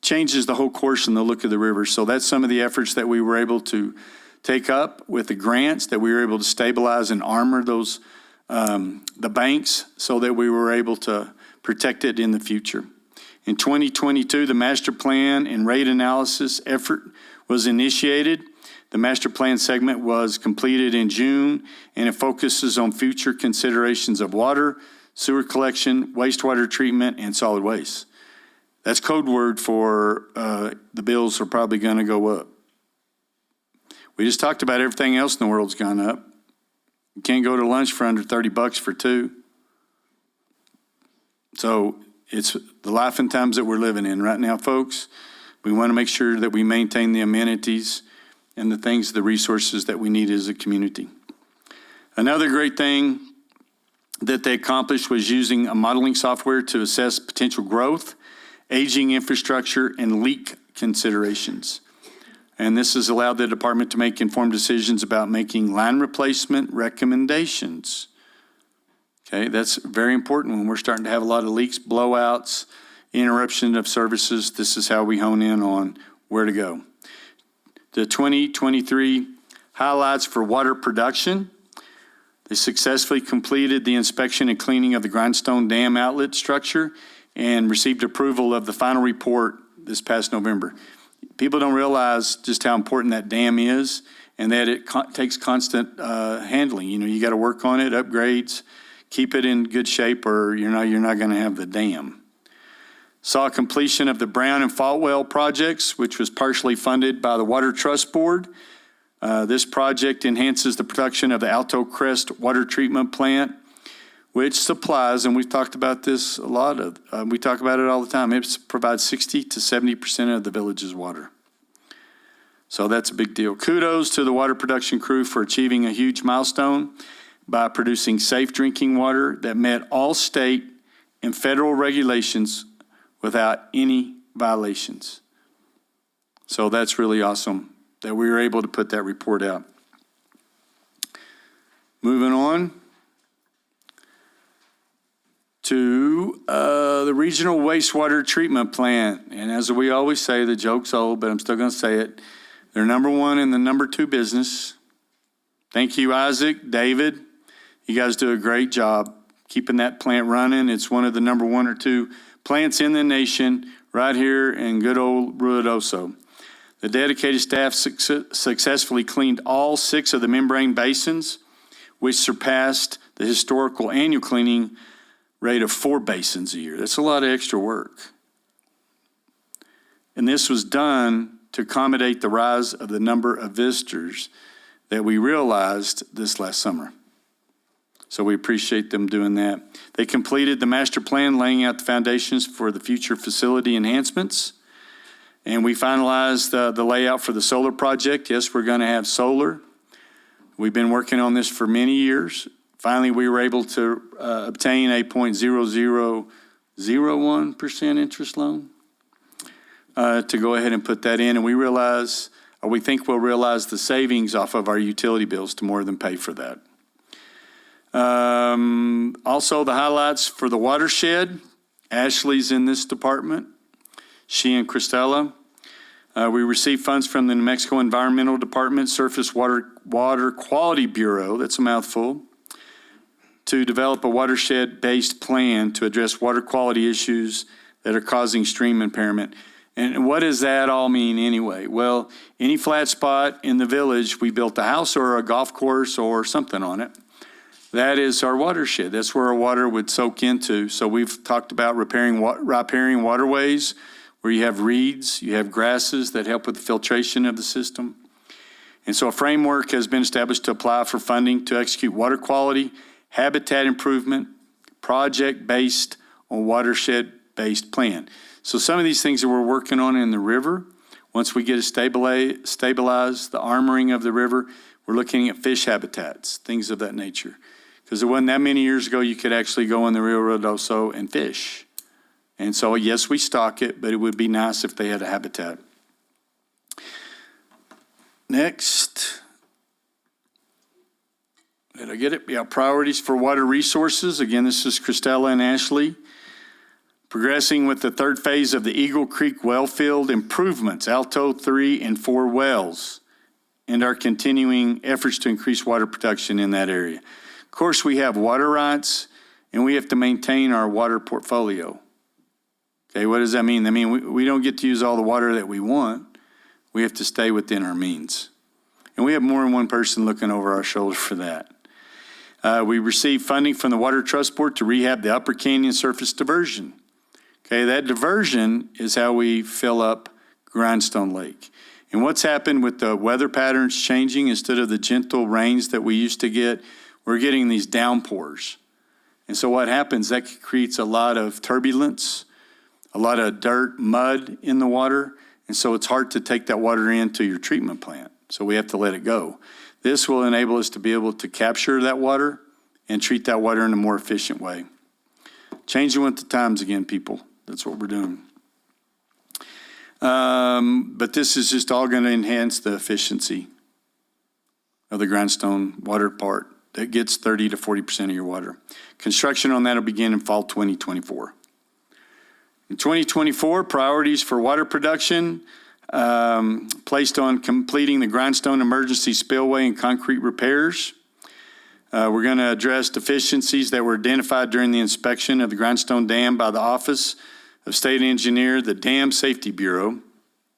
changes the whole course and the look of the river. So that's some of the efforts that we were able to take up with the grants, that we were able to stabilize and armor those the banks so that we were able to protect it in the future. In 2022, the master plan and rate analysis effort was initiated. The master plan segment was completed in June, and it focuses on future considerations of water, sewer collection, wastewater treatment, and solid waste. That's code word for the bills are probably going to go up. We just talked about everything else in the world's gone up. You can't go to lunch for under $30 for 2. So it's the life and times that we're living in right now, folks. We want to make sure that we maintain the amenities and the things, the resources that we need as a community. Another great thing that they accomplished was using a modeling software to assess potential growth, aging infrastructure, and leak considerations. And this has allowed the department to make informed decisions about making line replacement recommendations. Okay, that's very important when we're starting to have a lot of leaks, blowouts, interruption of services. This is how we hone in on where to go. The 2023 highlights for water production: they successfully completed the inspection and cleaning of the Grindstone Dam outlet structure and received approval of the final report this past November. People don't realize just how important that dam is, and that it takes constant handling. You got to work on it, upgrades, keep it in good shape, or you're not going to have the dam. Saw completion of the Brown and Faltwell projects, which was partially funded by the Water Trust Board. This project enhances the production of the Alto Crest water treatment plant, which supplies, and we've talked about this a lot, we talk about it all the time, it provides 60 to 70% of the village's water. So that's a big deal. Kudos to the water production crew for achieving a huge milestone by producing safe drinking water that met all state and federal regulations without any violations. So that's really awesome that we were able to put that report out. Moving on to the regional wastewater treatment plant. And as we always say, the joke's old, but I'm still going to say it. They're number 1 and the number 2 business. Thank you, Isaac, David. You guys do a great job keeping that plant running. It's one of the number 1 or 2 plants in the nation right here in good old Ruidoso. The dedicated staff successfully cleaned all 6 of the membrane basins, which surpassed the historical annual cleaning rate of 4 basins a year. That's a lot of extra work. And this was done to accommodate the rise of the number of visitors that we realized this last summer. So we appreciate them doing that. They completed the master plan, laying out the foundations for the future facility enhancements. And we finalized the layout for the solar project. Yes, we're going to have solar. We've been working on this for many years. Finally, we were able to obtain a 0.0001% interest loan to go ahead and put that in. And we think we'll realize the savings off of our utility bills to more than pay for that. Also, the highlights for the watershed. Ashley's in this department. She and Christella. We received funds from the New Mexico Environmental Department, Surface Water Quality Bureau, that's a mouthful, to develop a watershed-based plan to address water quality issues that are causing stream impairment. And what does that all mean anyway? Well, any flat spot in the village, we built a house or a golf course or something on it. That is our watershed. That's where our water would soak into. So we've talked about riparian waterways, where you have reeds, you have grasses that help with the filtration of the system. And so a framework has been established to apply for funding to execute water quality, habitat improvement, project based watershed-based plan. So some of these things that we're working on in the river, once we get it stabilized, the armoring of the river, we're looking at fish habitats, things of that nature. Because it wasn't that many years ago you could actually go in the Rio Ruidoso and fish. And so, yes, we stock it, but it would be nice if they had a habitat. Next. Did I get it? Yeah, priorities for water resources. Again, this is Christella and Ashley. Progressing with the third phase of the Eagle Creek well field improvements, Alto 3 and 4 wells, and our continuing efforts to increase water production in that area. Of course, we have water rights, and we have to maintain our water portfolio. Okay, what does that mean? I mean, we don't get to use all the water that we want. We have to stay within our means. And we have more than one person looking over our shoulder for that. We received funding from the Water Trust Board to rehab the Upper Canyon surface diversion. Okay, that diversion is how we fill up Grindstone Lake. And what's happened with the weather patterns changing, instead of the gentle rains that we used to get, we're getting these downpours. And so what happens, that creates a lot of turbulence, a lot of dirt, mud in the water. And so it's hard to take that water into your treatment plant. So we have to let it go. This will enable us to be able to capture that water and treat that water in a more efficient way. Changing with the times again, people. That's what we're doing. But this is just all going to enhance the efficiency of the Grindstone water part that gets 30 to 40% of your water. Construction on that will begin in fall 2024. In 2024, priorities for water production placed on completing the Grindstone emergency spillway and concrete repairs. We're going to address deficiencies that were identified during the inspection of the Grindstone Dam by the Office of State Engineer, the Dam Safety Bureau.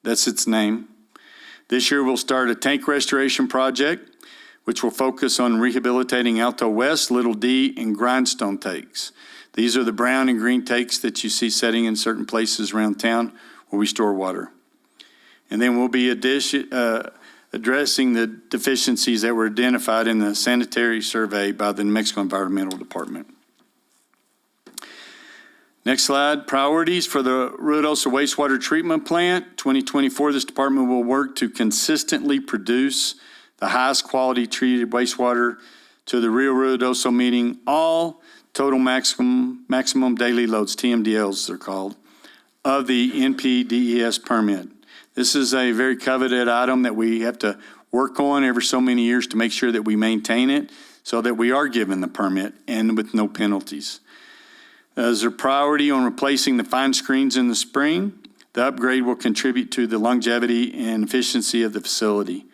That's its name. This year we'll start a tank restoration project, which will focus on rehabilitating Alto West, Little D, and Grindstone takes. These are the brown and green takes that you see setting in certain places around town where we store water. And then we'll be addressing the deficiencies that were identified in the sanitary survey by the New Mexico Environmental Department. Next slide, priorities for the Ruidoso Wastewater Treatment Plant. 2024, this department will work to consistently produce the highest quality treated wastewater to the Rio Ruidoso, meeting all total maximum daily loads, TMDLs they're called, of the NPDES permit. This is a very coveted item that we have to work on every so many years to make sure that we maintain it so that we are given the permit and with no penalties. As a priority on replacing the fine screens in the spring, the upgrade will contribute to the longevity and efficiency of the facility.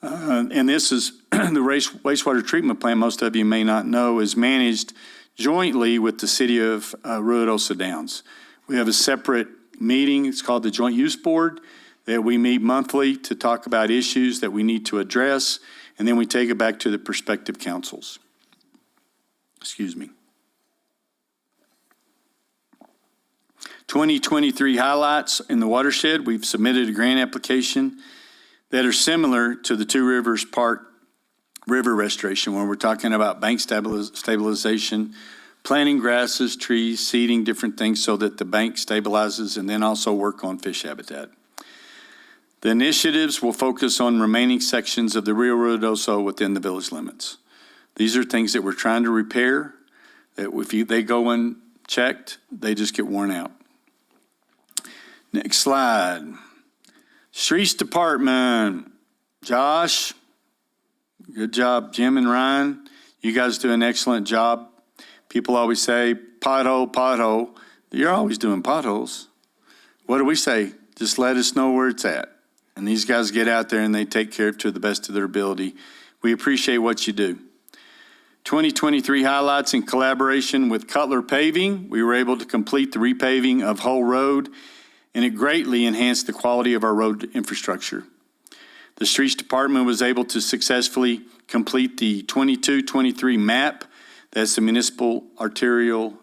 And this is the wastewater treatment plant, most of you may not know, is managed jointly with the city of Ruidoso Downs. We have a separate meeting, it's called the Joint Use Board, that we meet monthly to talk about issues that we need to address, and then we take it back to the prospective councils. Excuse me. 2023 highlights in the watershed. We've submitted a grant application that are similar to the Two Rivers Park river restoration, where we're talking about bank stabilization, planting grasses, trees, seeding, different things so that the bank stabilizes, and then also work on fish habitat. The initiatives will focus on remaining sections of the Rio Ruidoso within the village limits. These are things that we're trying to repair, that if they go unchecked, they just get worn out. Next slide. Streets Department. Josh, good job. Jim and Ryan, you guys do an excellent job. People always say, pothole, pothole. You're always doing potholes. What do we say? Just let us know where it's at. And these guys get out there and they take care of it to the best of their ability. We appreciate what you do. 2023 highlights in collaboration with Cutler Paving. We were able to complete the repaving of Hull Road, and it greatly enhanced the quality of our road infrastructure. The Streets Department was able to successfully complete the 22-23 MAP. That's the Municipal Arterial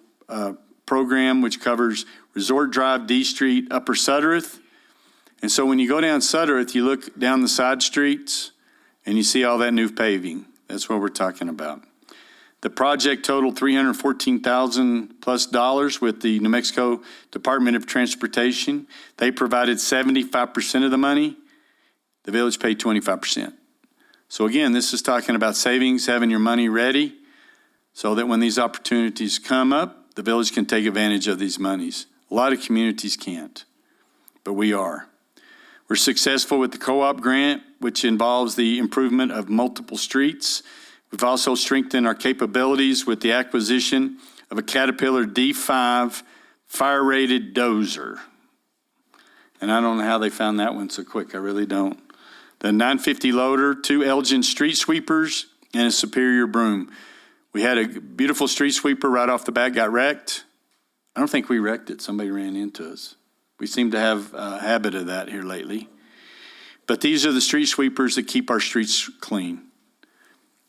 Program, which covers Resort Drive, D Street, Upper Suttereth. And so when you go down Suttereth, you look down the side streets and you see all that new paving. That's what we're talking about. The project totaled $314,000+ with the New Mexico Department of Transportation. They provided 75% of the money. The village paid 25%. So again, this is talking about savings, having your money ready so that when these opportunities come up, the village can take advantage of these monies. A lot of communities can't, but we are. We're successful with the co-op grant, which involves the improvement of multiple streets. We've also strengthened our capabilities with the acquisition of a Caterpillar D5 fire-rated dozer. And I don't know how they found that one so quick. I really don't. The 950 loader, 2 Elgin street sweepers, and a Superior broom. We had a beautiful street sweeper right off the bat, got wrecked. I don't think we wrecked it. Somebody ran into us. We seem to have a habit of that here lately. But these are the street sweepers that keep our streets clean.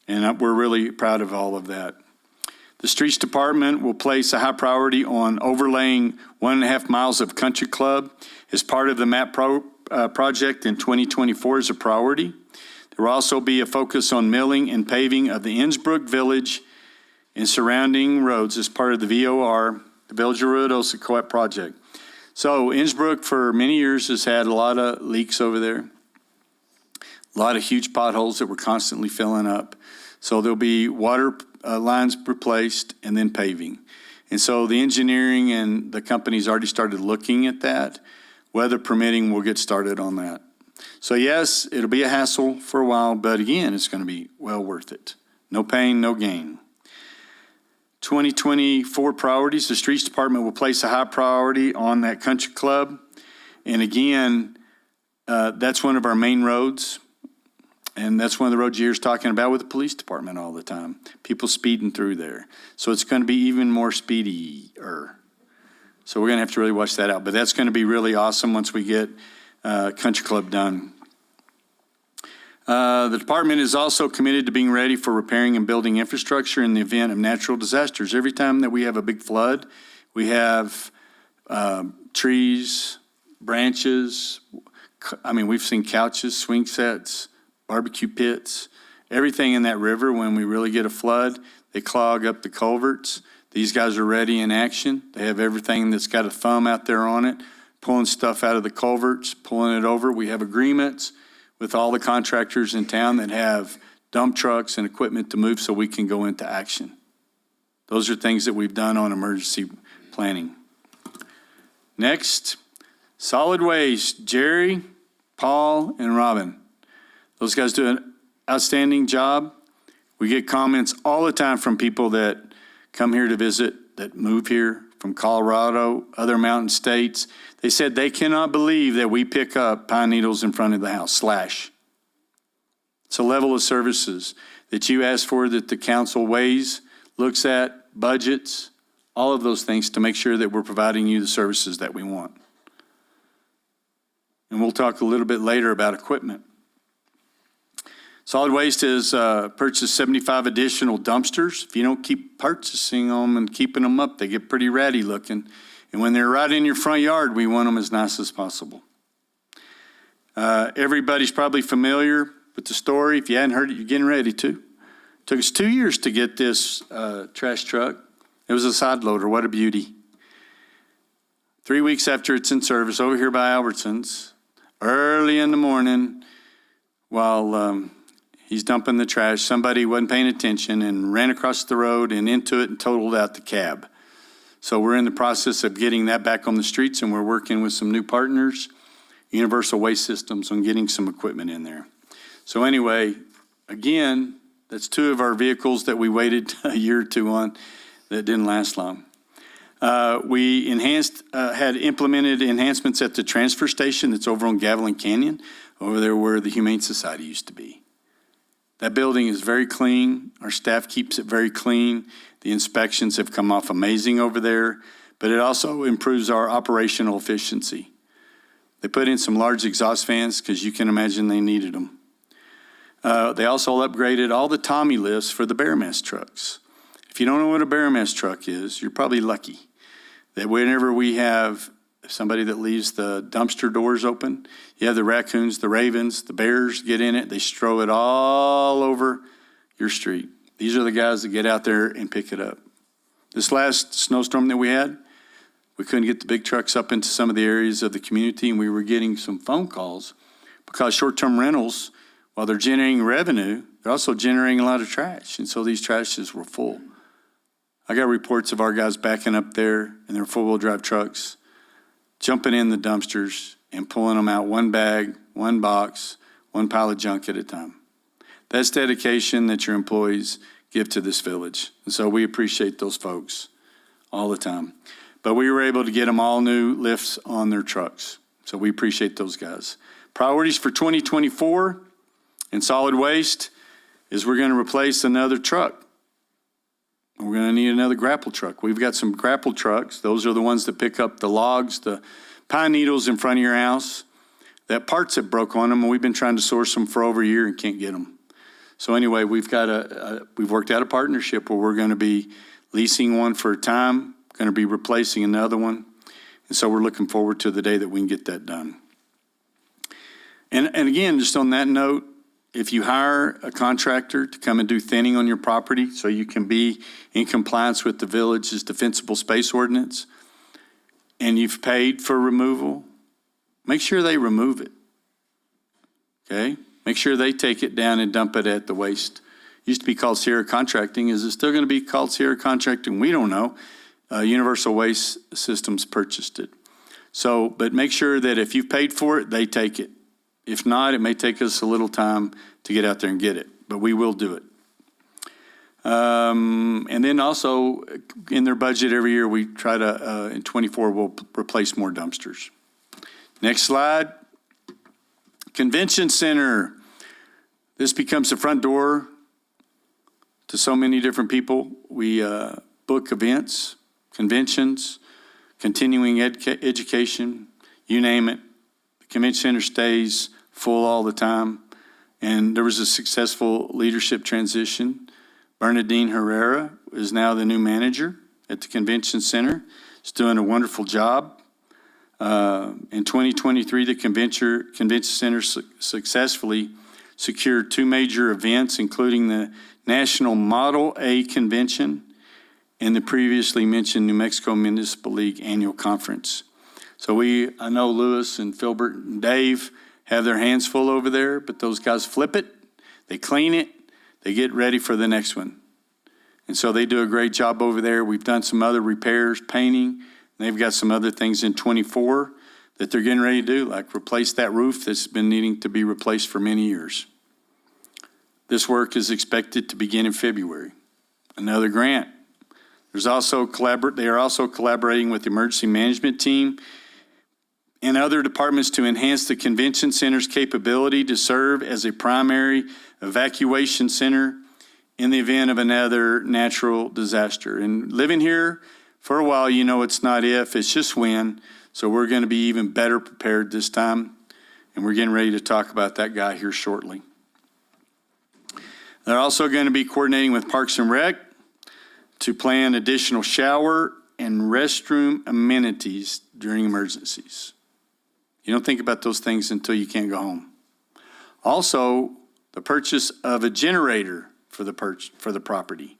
And we're really proud of all of that. The Streets Department will place a high priority on overlaying 1.5 miles of country club as part of the MAP project in 2024 as a priority. There will also be a focus on milling and paving of the Innsbrook Village and surrounding roads as part of the VOR, the Village of Ruidoso Co-op project. So Innsbrook for many years has had a lot of leaks over there, a lot of huge potholes that we're constantly filling up. So there'll be water lines replaced and then paving. And so the engineering and the company's already started looking at that. Weather permitting, we'll get started on that. So yes, it'll be a hassle for a while, but again, it's going to be well worth it. No pain, no gain. 2024 priorities, the Streets Department will place a high priority on that country club. And again, that's one of our main roads. And that's one of the roads you're talking about with the police department all the time. People speeding through there. So it's going to be even more speedier. So we're going to have to really watch that out. But that's going to be really awesome once we get Country Club done. The department is also committed to being ready for repairing and building infrastructure in the event of natural disasters. Every time that we have a big flood, we have trees, branches. I mean, we've seen couches, swing sets, barbecue pits, everything in that river. When we really get a flood, they clog up the culverts. These guys are ready in action. They have everything that's got a thumb out there on it, pulling stuff out of the culverts, pulling it over. We have agreements with all the contractors in town that have dump trucks and equipment to move so we can go into action. Those are things that we've done on emergency planning. Next, solid waste. Jerry, Paul, and Robin. Those guys do an outstanding job. We get comments all the time from people that come here to visit, that move here from Colorado, other mountain states. They said they cannot believe that we pick up pine needles in front of the house, slash. It's a level of services that you ask for, that the council weighs, looks at, budgets, all of those things to make sure that we're providing you the services that we want. And we'll talk a little bit later about equipment. Solid Waste has purchased 75 additional dumpsters. If you don't keep purchasing them and keeping them up, they get pretty ratty looking. And when they're right in your front yard, we want them as nice as possible. Everybody's probably familiar with the story. If you hadn't heard it, you're getting ready to. It took us 2 years to get this trash truck. It was a side loader. What a beauty. 3 weeks after it's in service, over here by Albertsons, early in the morning, while he's dumping the trash, somebody wasn't paying attention and ran across the road and into it and totaled out the cab. So we're in the process of getting that back on the streets, and we're working with some new partners, Universal Waste Systems, on getting some equipment in there. So anyway, again, that's 2 of our vehicles that we waited a year or 2 on that didn't last long. We had implemented enhancements at the transfer station that's over on Gavilan Canyon, over there where the Humane Society used to be. That building is very clean. Our staff keeps it very clean. The inspections have come off amazing over there, but it also improves our operational efficiency. They put in some large exhaust fans because you can imagine they needed them. They also upgraded all the Tommy lifts for the bear mess trucks. If you don't know what a bear mess truck is, you're probably lucky that whenever we have somebody that leaves the dumpster doors open, you have the raccoons, the ravens, the bears get in it. They strow it all over your street. These are the guys that get out there and pick it up. This last snowstorm that we had, we couldn't get the big trucks up into some of the areas of the community, and we were getting some phone calls because short-term rentals, while they're generating revenue, they're also generating a lot of trash, and so these trashes were full. I got reports of our guys backing up there in their four-wheel drive trucks, jumping in the dumpsters and pulling them out one bag, one box, one pile of junk at a time. That's dedication that your employees give to this village. And so we appreciate those folks all the time. But we were able to get them all new lifts on their trucks. So we appreciate those guys. Priorities for 2024 in solid waste is we're going to replace another truck. We're going to need another grapple truck. We've got some grapple trucks. Those are the ones that pick up the logs, the pine needles in front of your house. That parts have broke on them, and we've been trying to source them for over a year and can't get them. So anyway, we've worked out a partnership where we're going to be leasing one for a time, going to be replacing another one. And so we're looking forward to the day that we can get that done. And again, just on that note, if you hire a contractor to come and do thinning on your property so you can be in compliance with the village's defensible space ordinance, and you've paid for removal, make sure they remove it, okay? Make sure they take it down and dump it at the waste. It used to be called Sierra Contracting. Is it still going to be called Sierra Contracting? We don't know. Universal Waste Systems purchased it. So, but make sure that if you've paid for it, they take it. If not, it may take us a little time to get out there and get it, but we will do it. And then also in their budget every year, we try to, in 24, we'll replace more dumpsters. Next slide. Convention Center. This becomes the front door to so many different people. We book events, conventions, continuing education, you name it. The Convention Center stays full all the time. And there was a successful leadership transition. Bernadine Herrera is now the new manager at the Convention Center. She's doing a wonderful job. In 2023, the Convention Center successfully secured two major events, including the National Model A Convention and the previously mentioned New Mexico Municipal League Annual Conference. So I know Lewis and Philbert and Dave have their hands full over there, but those guys flip it, they clean it, they get ready for the next one. And so they do a great job over there. We've done some other repairs, painting. They've got some other things in 24 that they're getting ready to do, like replace that roof that's been needing to be replaced for many years. This work is expected to begin in February. Another grant. They are also collaborating with the emergency management team and other departments to enhance the Convention Center's capability to serve as a primary evacuation center in the event of another natural disaster. And living here for a while, you know it's not if, it's just when. So we're going to be even better prepared this time. And we're getting ready to talk about that guy here shortly. They're also going to be coordinating with Parks and Rec to plan additional shower and restroom amenities during emergencies. You don't think about those things until you can't go home. Also, the purchase of a generator for the property,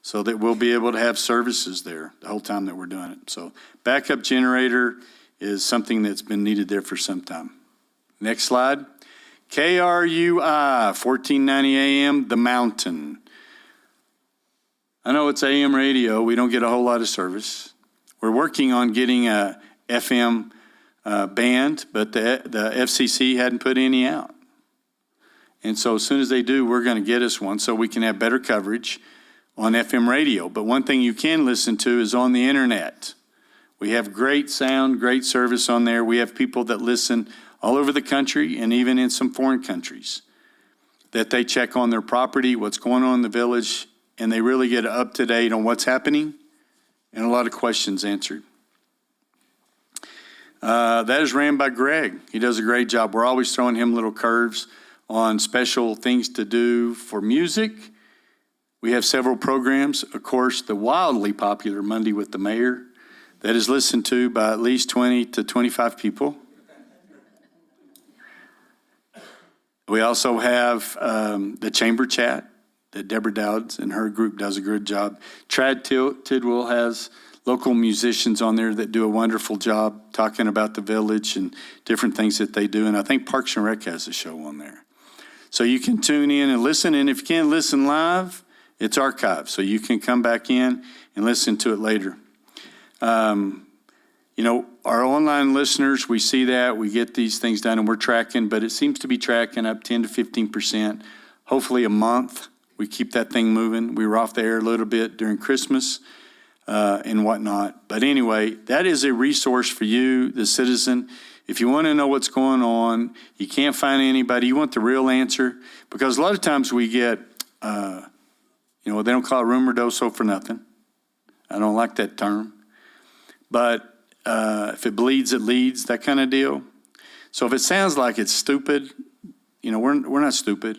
so that we'll be able to have services there the whole time that we're doing it. So backup generator is something that's been needed there for some time. Next slide. KRUI, 1490 AM, The Mountain. I know it's AM radio. We don't get a whole lot of service. We're working on getting a FM band, but the FCC hadn't put any out. And so as soon as they do, we're going to get us one so we can have better coverage on FM radio. But one thing you can listen to is on the internet. We have great sound, great service on there. We have people that listen all over the country and even in some foreign countries, that they check on their property, what's going on in the village, and they really get up to date on what's happening and a lot of questions answered. That is ran by Greg. He does a great job. We're always throwing him little curves on special things to do for music. We have several programs. Of course, the wildly popular Monday with the Mayor that is listened to by at least 20 to 25 people. We also have the Chamber Chat that Deborah Dowd and her group does a good job. Trad Tidwell has local musicians on there that do a wonderful job talking about the village and different things that they do. And I think Parks and Rec has a show on there. So you can tune in and listen. And if you can't listen live, it's archived. So you can come back in and listen to it later. Our online listeners, we see that. We get these things done and we're tracking, but it seems to be tracking up 10 to 15%, hopefully a month. We keep that thing moving. We were off the air a little bit during Christmas and whatnot. But anyway, that is a resource for you, the citizen. If you want to know what's going on, you can't find anybody, you want the real answer, because a lot of times we get, they don't call it rumor doso for nothing. I don't like that term. But if it bleeds, it leads, that kind of deal. So if it sounds like it's stupid, we're not stupid.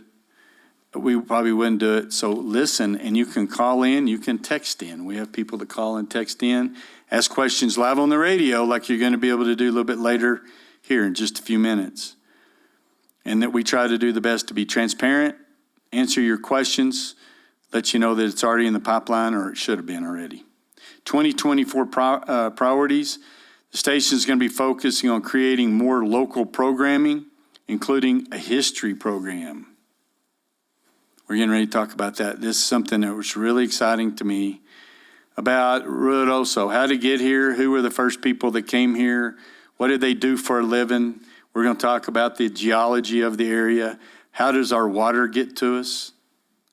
We probably wouldn't do it. So listen, and you can call in, you can text in. We have people that call and text in, ask questions live on the radio like you're going to be able to do a little bit later here in just a few minutes. And that we try to do the best to be transparent, answer your questions, let you know that it's already in the pipeline or it should have been already. 2024 priorities. The station is going to be focusing on creating more local programming, including a history program. We're getting ready to talk about that. This is something that was really exciting to me about Ruidoso. How to get here, who were the first people that came here, what did they do for a living. We're going to talk about the geology of the area. How does our water get to us?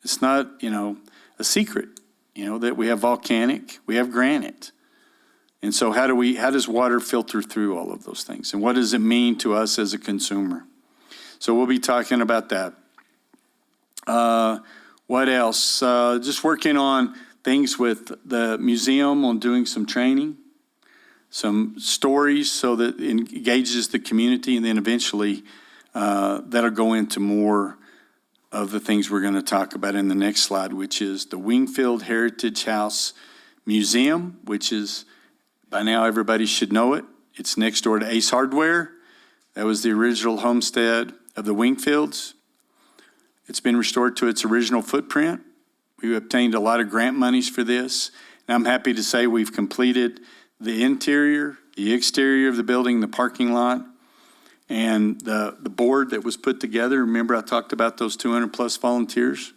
It's not, a secret, that we have volcanic, we have granite. And so how does water filter through all of those things? And what does it mean to us as a consumer? So we'll be talking about that. What else? Just working on things with the museum on doing some training, some stories so that it engages the community, and then eventually that'll go into more of the things we're going to talk about in the next slide, which is the Wingfield Heritage House Museum, which is, by now everybody should know it. It's next door to Ace Hardware. That was the original homestead of the Wingfields. It's been restored to its original footprint. We obtained a lot of grant monies for this. And I'm happy to say we've completed the interior, the exterior of the building, the parking lot, and the board that was put together. Remember, I talked about those 200 plus volunteers.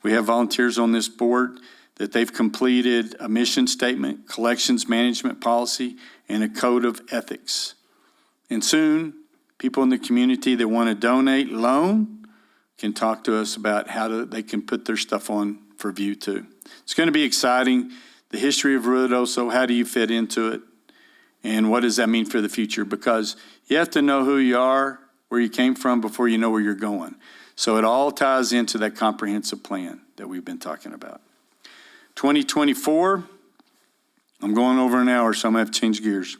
We have volunteers on this board that they've completed a mission statement, collections management policy, and a code of ethics. And soon, people in the community that want to donate, loan, can talk to us about how they can put their stuff on for view too. It's going to be exciting. The history of Ruidoso, how do you fit into it? And what does that mean for the future? Because you have to know who you are, where you came from, before you know where you're going. So it all ties into that comprehensive plan that we've been talking about. 2024, I'm going over an hour, so I'm going to have to change gears.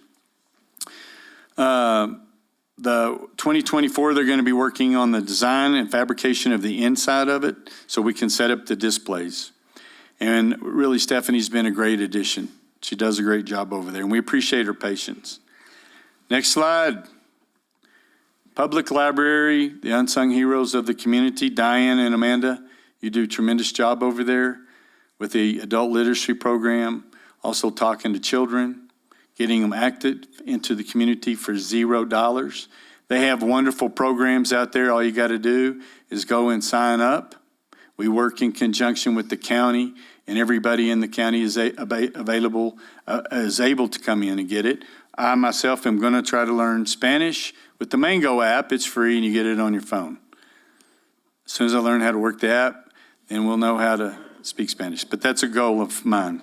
The 2024, they're going to be working on the design and fabrication of the inside of it so we can set up the displays. And really, Stephanie's been a great addition. She does a great job over there, and we appreciate her patience. Next slide. Public Library, the unsung heroes of the community, Diane and Amanda, you do a tremendous job over there with the adult literacy program, also talking to children, getting them active into the community for $0. They have wonderful programs out there. All you got to do is go and sign up. We work in conjunction with the county, and everybody in the county is able to come in and get it. I myself am going to try to learn Spanish with the Mango app. It's free, and you get it on your phone. As soon as I learn how to work the app, then we'll know how to speak Spanish. But that's a goal of mine.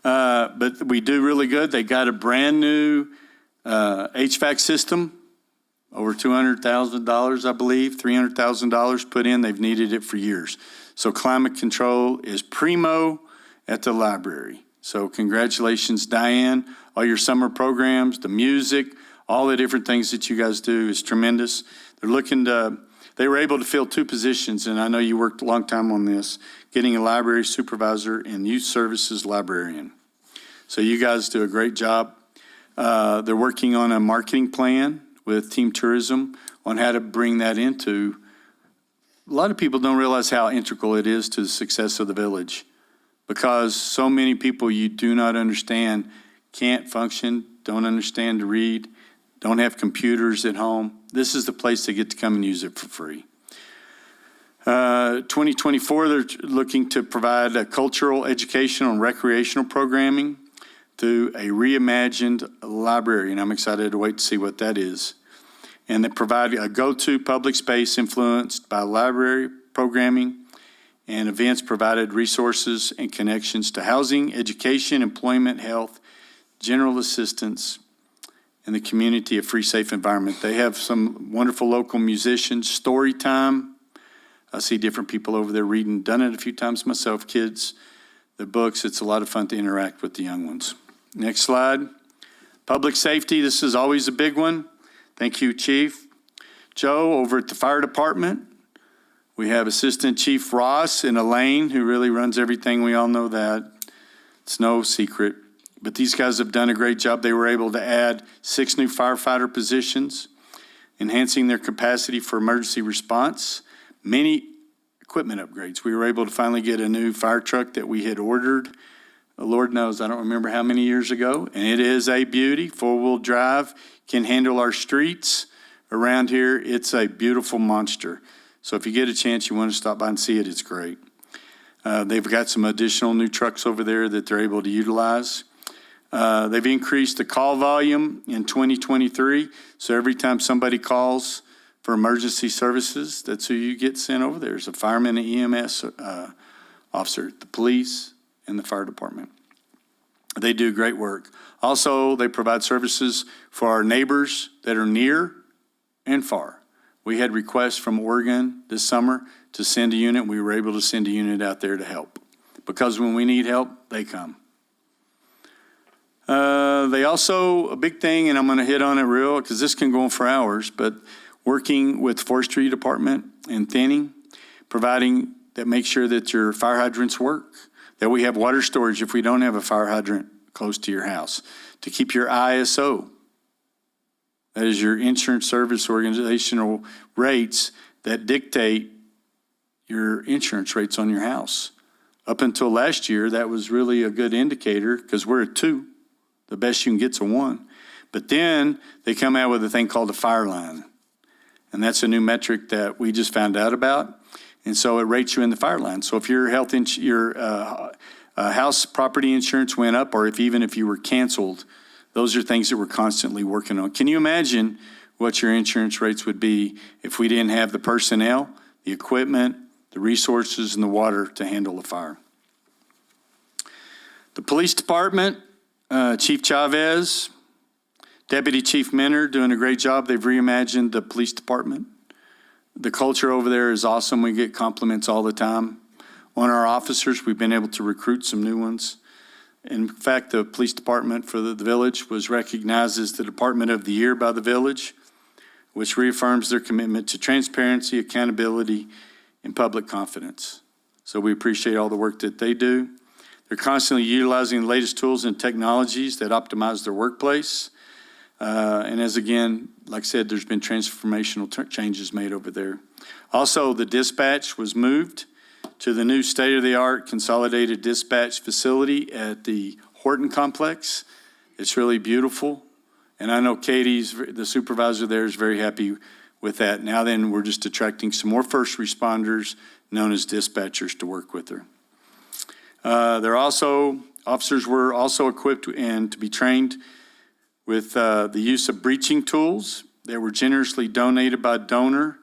But we do really good. They got a brand new HVAC system, over $200,000, I believe, $300,000 put in. They've needed it for years. So climate control is primo at the library. So congratulations, Diane. All your summer programs, the music, all the different things that you guys do is tremendous. They were able to fill 2 positions, and I know you worked a long time on this, getting a library supervisor and youth services librarian. So you guys do a great job. They're working on a marketing plan with Team Tourism on how to bring that into a lot of people don't realize how integral it is to the success of the village, because so many people you do not understand can't function, don't understand to read, don't have computers at home. This is the place they get to come and use it for free. 2024, they're looking to provide a cultural, educational, and recreational programming through a reimagined library, and I'm excited to wait to see what that is. And they provide a go-to public space influenced by library programming and events, provided resources and connections to housing, education, employment, health, general assistance, and the community, a free, safe environment. They have some wonderful local musicians, story time. I see different people over there reading, done it a few times myself, kids, the books. It's a lot of fun to interact with the young ones. Next slide. Public safety, this is always a big one. Thank you, Chief. Joe, over at the fire department, we have Assistant Chief Ross and Elaine, who really runs everything. We all know that. It's no secret. But these guys have done a great job. They were able to add 6 new firefighter positions, enhancing their capacity for emergency response. Many equipment upgrades. We were able to finally get a new fire truck that we had ordered. The Lord knows, I don't remember how many years ago, and it is a beauty. 4-wheel drive, can handle our streets around here. It's a beautiful monster. So if you get a chance, you want to stop by and see it, it's great. They've got some additional new trucks over there that they're able to utilize. They've increased the call volume in 2023. So every time somebody calls for emergency services, that's who you get sent over there. There's a fireman, an EMS officer, the police, and the fire department. They do great work. Also, they provide services for our neighbors that are near and far. We had requests from Oregon this summer to send a unit. We were able to send a unit out there to help, because when we need help, they come. They also, a big thing, and I'm going to hit on it real, because this can go on for hours, but working with forestry department and thinning, providing that, make sure that your fire hydrants work, that we have water storage if we don't have a fire hydrant close to your house, to keep your ISO, that is your insurance service organizational rates that dictate your insurance rates on your house. Up until last year, that was really a good indicator, because we're at 2. The best you can get's a 1. But then they come out with a thing called a fire line. And that's a new metric that we just found out about. And so it rates you in the fire line. So if your house property insurance went up, or even if you were canceled, those are things that we're constantly working on. Can you imagine what your insurance rates would be if we didn't have the personnel, the equipment, the resources, and the water to handle a fire? The police department, Chief Chavez, Deputy Chief Minner, doing a great job. They've reimagined the police department. The culture over there is awesome. We get compliments all the time on our officers. We've been able to recruit some new ones. In fact, the police department for the village was recognized as the Department of the Year by the village, which reaffirms their commitment to transparency, accountability, and public confidence. So we appreciate all the work that they do. They're constantly utilizing the latest tools and technologies that optimize their workplace. And as again, like I said, there's been transformational changes made over there. Also, the dispatch was moved to the new state-of-the-art consolidated dispatch facility at the Horton Complex. It's really beautiful. And I know Katie's, the supervisor there, is very happy with that. Now then, we're just attracting some more first responders known as dispatchers to work with her. Officers were also equipped and to be trained with the use of breaching tools that were generously donated by a donor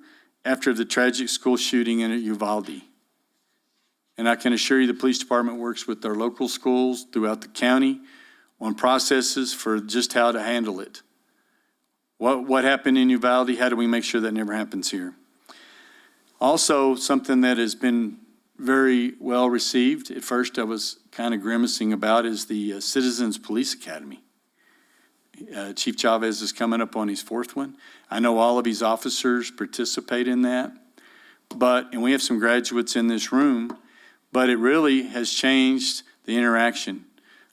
after the tragic school shooting in Uvalde. And I can assure you the police department works with our local schools throughout the county on processes for just how to handle it. What happened in Uvalde, how do we make sure that never happens here? Also, something that has been very well received, at first I was kind of grimacing about, is the Citizens Police Academy. Chief Chavez is coming up on his 4th one. I know all of his officers participate in that, and we have some graduates in this room, but it really has changed the interaction.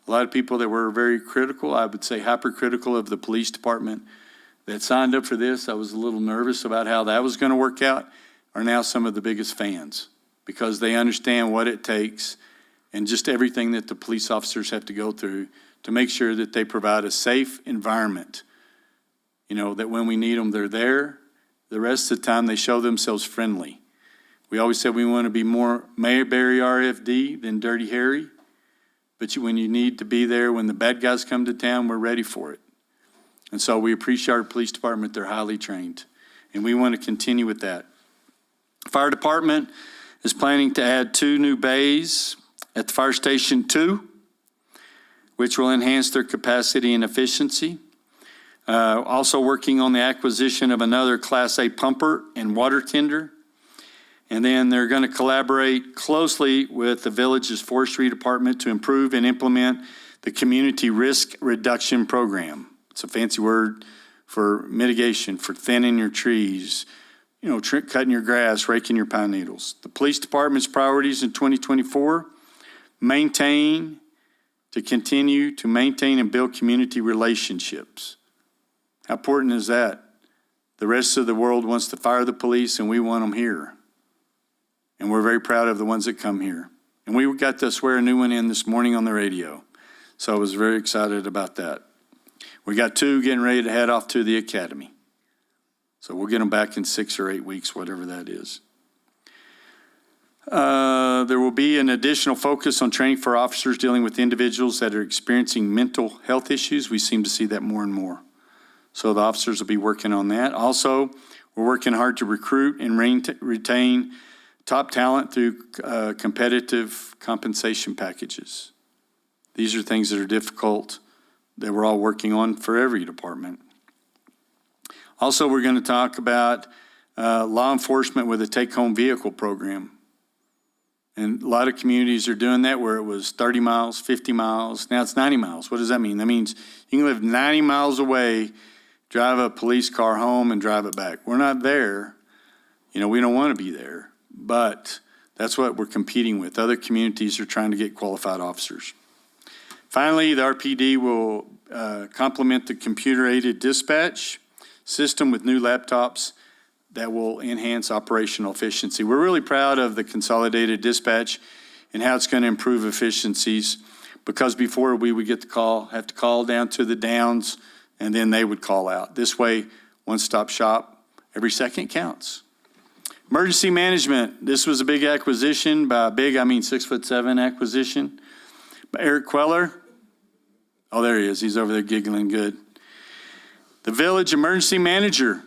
A lot of people that were very critical, I would say hypercritical of the police department, that signed up for this. I was a little nervous about how that was going to work out. are now some of the biggest fans because they understand what it takes and just everything that the police officers have to go through to make sure that they provide a safe environment. You know, that when we need them, they're there. The rest of the time, they show themselves friendly. We always said we want to be more Mayberry RFD than Dirty Harry. But when you need to be there, when the bad guys come to town, we're ready for it. And so we appreciate our police department. They're highly trained. And we want to continue with that. Fire department is planning to add 2 new bays at the Fire Station 2, which will enhance their capacity and efficiency. Also working on the acquisition of another Class A pumper and water tender. And then they're going to collaborate closely with the village's forestry department to improve and implement the community risk reduction program. It's a fancy word for mitigation, for thinning your trees, you know, cutting your grass, raking your pine needles. The police department's priorities in 2024, continue to maintain and build community relationships. How important is that? The rest of the world wants to fire the police, and we want them here. And we're very proud of the ones that come here. And we got to swear a new one in this morning on the radio. So I was very excited about that. We got 2 getting ready to head off to the academy. So we'll get them back in 6 or 8 weeks, whatever that is. There will be an additional focus on training for officers dealing with individuals that are experiencing mental health issues. We seem to see that more and more. So the officers will be working on that. Also, we're working hard to recruit and retain top talent through competitive compensation packages. These are things that are difficult that we're all working on for every department. Also, we're going to talk about law enforcement with a take-home vehicle program. And a lot of communities are doing that where it was 30 miles, 50 miles. Now it's 90 miles. What does that mean? That means you can live 90 miles away, drive a police car home, and drive it back. We're not there. You know, we don't want to be there. But that's what we're competing with. Other communities are trying to get qualified officers. Finally, the RPD will complement the computer-aided dispatch system with new laptops that will enhance operational efficiency. We're really proud of the consolidated dispatch and how it's going to improve efficiencies, because before we would have to call down to the downs, and then they would call out. This way, one-stop shop, every second counts. Emergency management. This was a big acquisition. By big, I mean 6'7" acquisition. By Eric Queller. Oh, there he is. He's over there giggling good. The village emergency manager.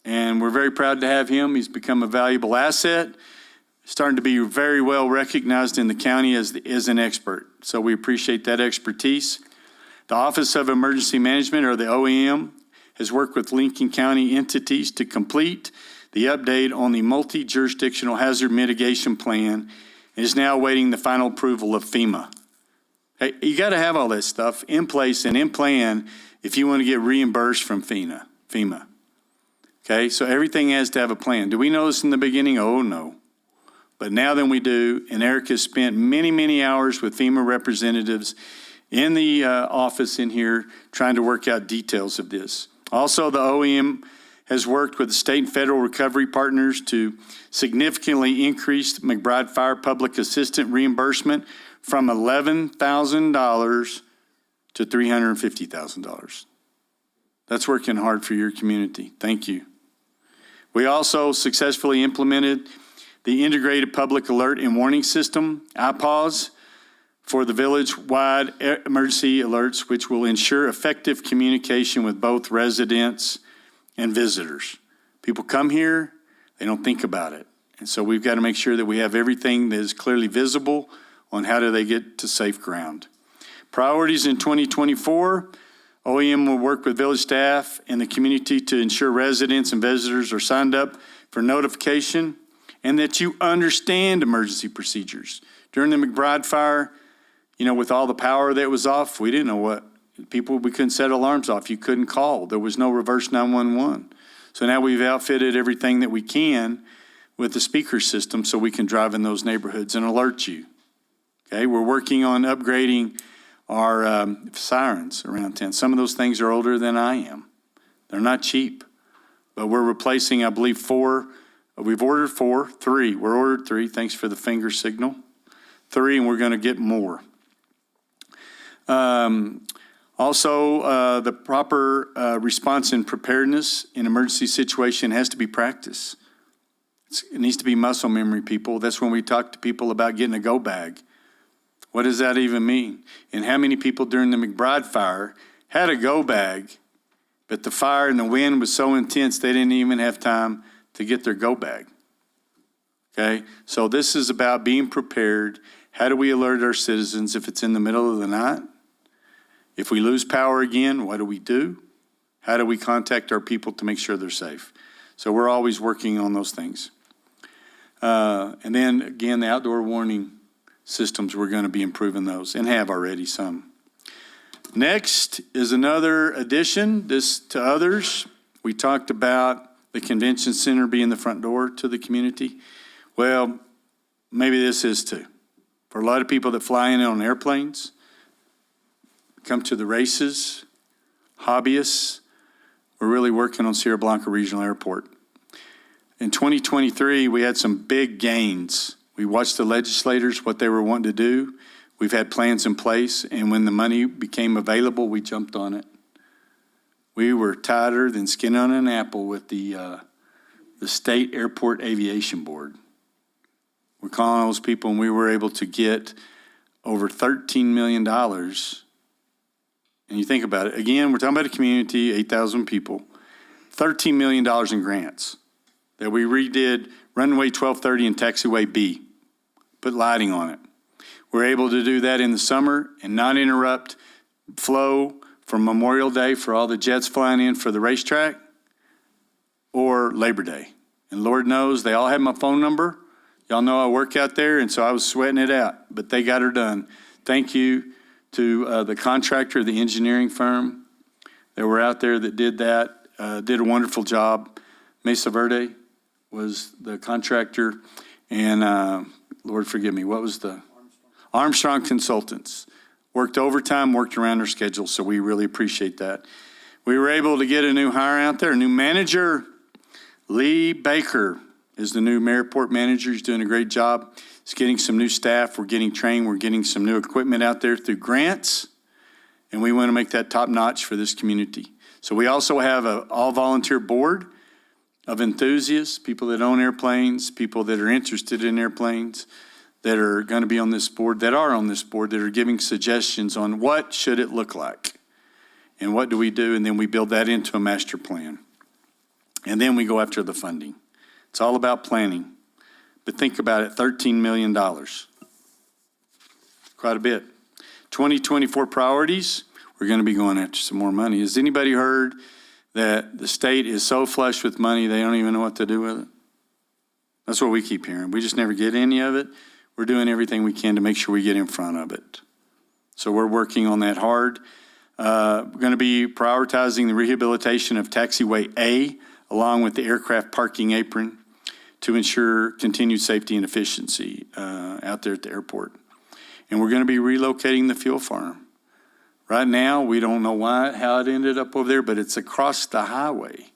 And we're very proud to have him. He's become a valuable asset. Starting to be very well recognized in the county as an expert. So we appreciate that expertise. The Office of Emergency Management, or the OEM, has worked with Lincoln County entities to complete the update on the multi-jurisdictional hazard mitigation plan and is now awaiting the final approval of FEMA. Hey, you got to have all this stuff in place and in plan if you want to get reimbursed from FEMA. Okay, so everything has to have a plan. Do we know this in the beginning? Oh, no. But now then we do, and Eric has spent many, many hours with FEMA representatives in the office in here trying to work out details of this. Also, the OEM has worked with the state and federal recovery partners to significantly increase McBride Fire Public Assistant reimbursement from $11,000 to $350,000. That's working hard for your community. Thank you. We also successfully implemented the Integrated Public Alert and Warning System, IPAWS, for the village-wide emergency alerts, which will ensure effective communication with both residents and visitors. People come here, they don't think about it. And so we've got to make sure that we have everything that is clearly visible on how do they get to safe ground. Priorities in 2024, OEM will work with village staff and the community to ensure residents and visitors are signed up for notification and that you understand emergency procedures. During the McBride fire, you know, with all the power that was off, we didn't know what. We couldn't set alarms off. You couldn't call. There was no reverse 911. So now we've outfitted everything that we can with the speaker system so we can drive in those neighborhoods and alert you. Okay, we're working on upgrading our sirens around town. Some of those things are older than I am. They're not cheap, but we're replacing, I believe, 4 We've ordered 4, 3. We're ordered 3. Thanks for the finger signal. 3, and we're going to get more. Also, the proper response and preparedness in emergency situation has to be practiced. It needs to be muscle memory, people. That's when we talk to people about getting a go bag. What does that even mean? And how many people during the McBride fire had a go bag, but the fire and the wind was so intense they didn't even have time to get their go bag? Okay, so this is about being prepared. How do we alert our citizens if it's in the middle of the night? If we lose power again, what do we do? How do we contact our people to make sure they're safe? So we're always working on those things. And then again, the outdoor warning systems, we're going to be improving those and have already some. Next is another addition, this to others. We talked about the convention center being the front door to the community. Well, maybe this is too. For a lot of people that fly in on airplanes, come to the races, hobbyists, we're really working on Sierra Blanca Regional Airport. In 2023, we had some big gains. We watched the legislators, what they were wanting to do. We've had plans in place, and when the money became available, we jumped on it. We were tighter than skin on an apple with the State Airport Aviation Board. We're calling those people, and we were able to get over $13 million. And you think about it. Again, we're talking about a community, 8,000 people, $13 million in grants that we redid runway 1230 and taxiway B, put lighting on it. We're able to do that in the summer and not interrupt flow from Memorial Day for all the jets flying in for the racetrack or Labor Day. And Lord knows they all have my phone number. Y'all know I work out there, and so I was sweating it out, but they got her done. Thank you to the contractor, the engineering firm that were out there that did that, did a wonderful job. Mesa Verde was the contractor, and Lord forgive me, what was the? Armstrong Consultants. Worked overtime, worked around our schedule, so we really appreciate that. We were able to get a new hire out there, a new manager. Lee Baker is the new Maryport manager. He's doing a great job. He's getting some new staff. We're getting trained. We're getting some new equipment out there through grants, and we want to make that top notch for this community. So we also have an all-volunteer board of enthusiasts, people that own airplanes, people that are interested in airplanes, that are going to be on this board, that are on this board, that are giving suggestions on what should it look like and what do we do, and then we build that into a master plan. And then we go after the funding. It's all about planning. But think about it, $13 million. Quite a bit. 2024 priorities, we're going to be going after some more money. Has anybody heard that the state is so flush with money they don't even know what to do with it? That's what we keep hearing. We just never get any of it. We're doing everything we can to make sure we get in front of it. So we're working on that hard. We're going to be prioritizing the rehabilitation of taxiway A along with the aircraft parking apron to ensure continued safety and efficiency out there at the airport. And we're going to be relocating the fuel farm. Right now, we don't know how it ended up over there, but it's across the highway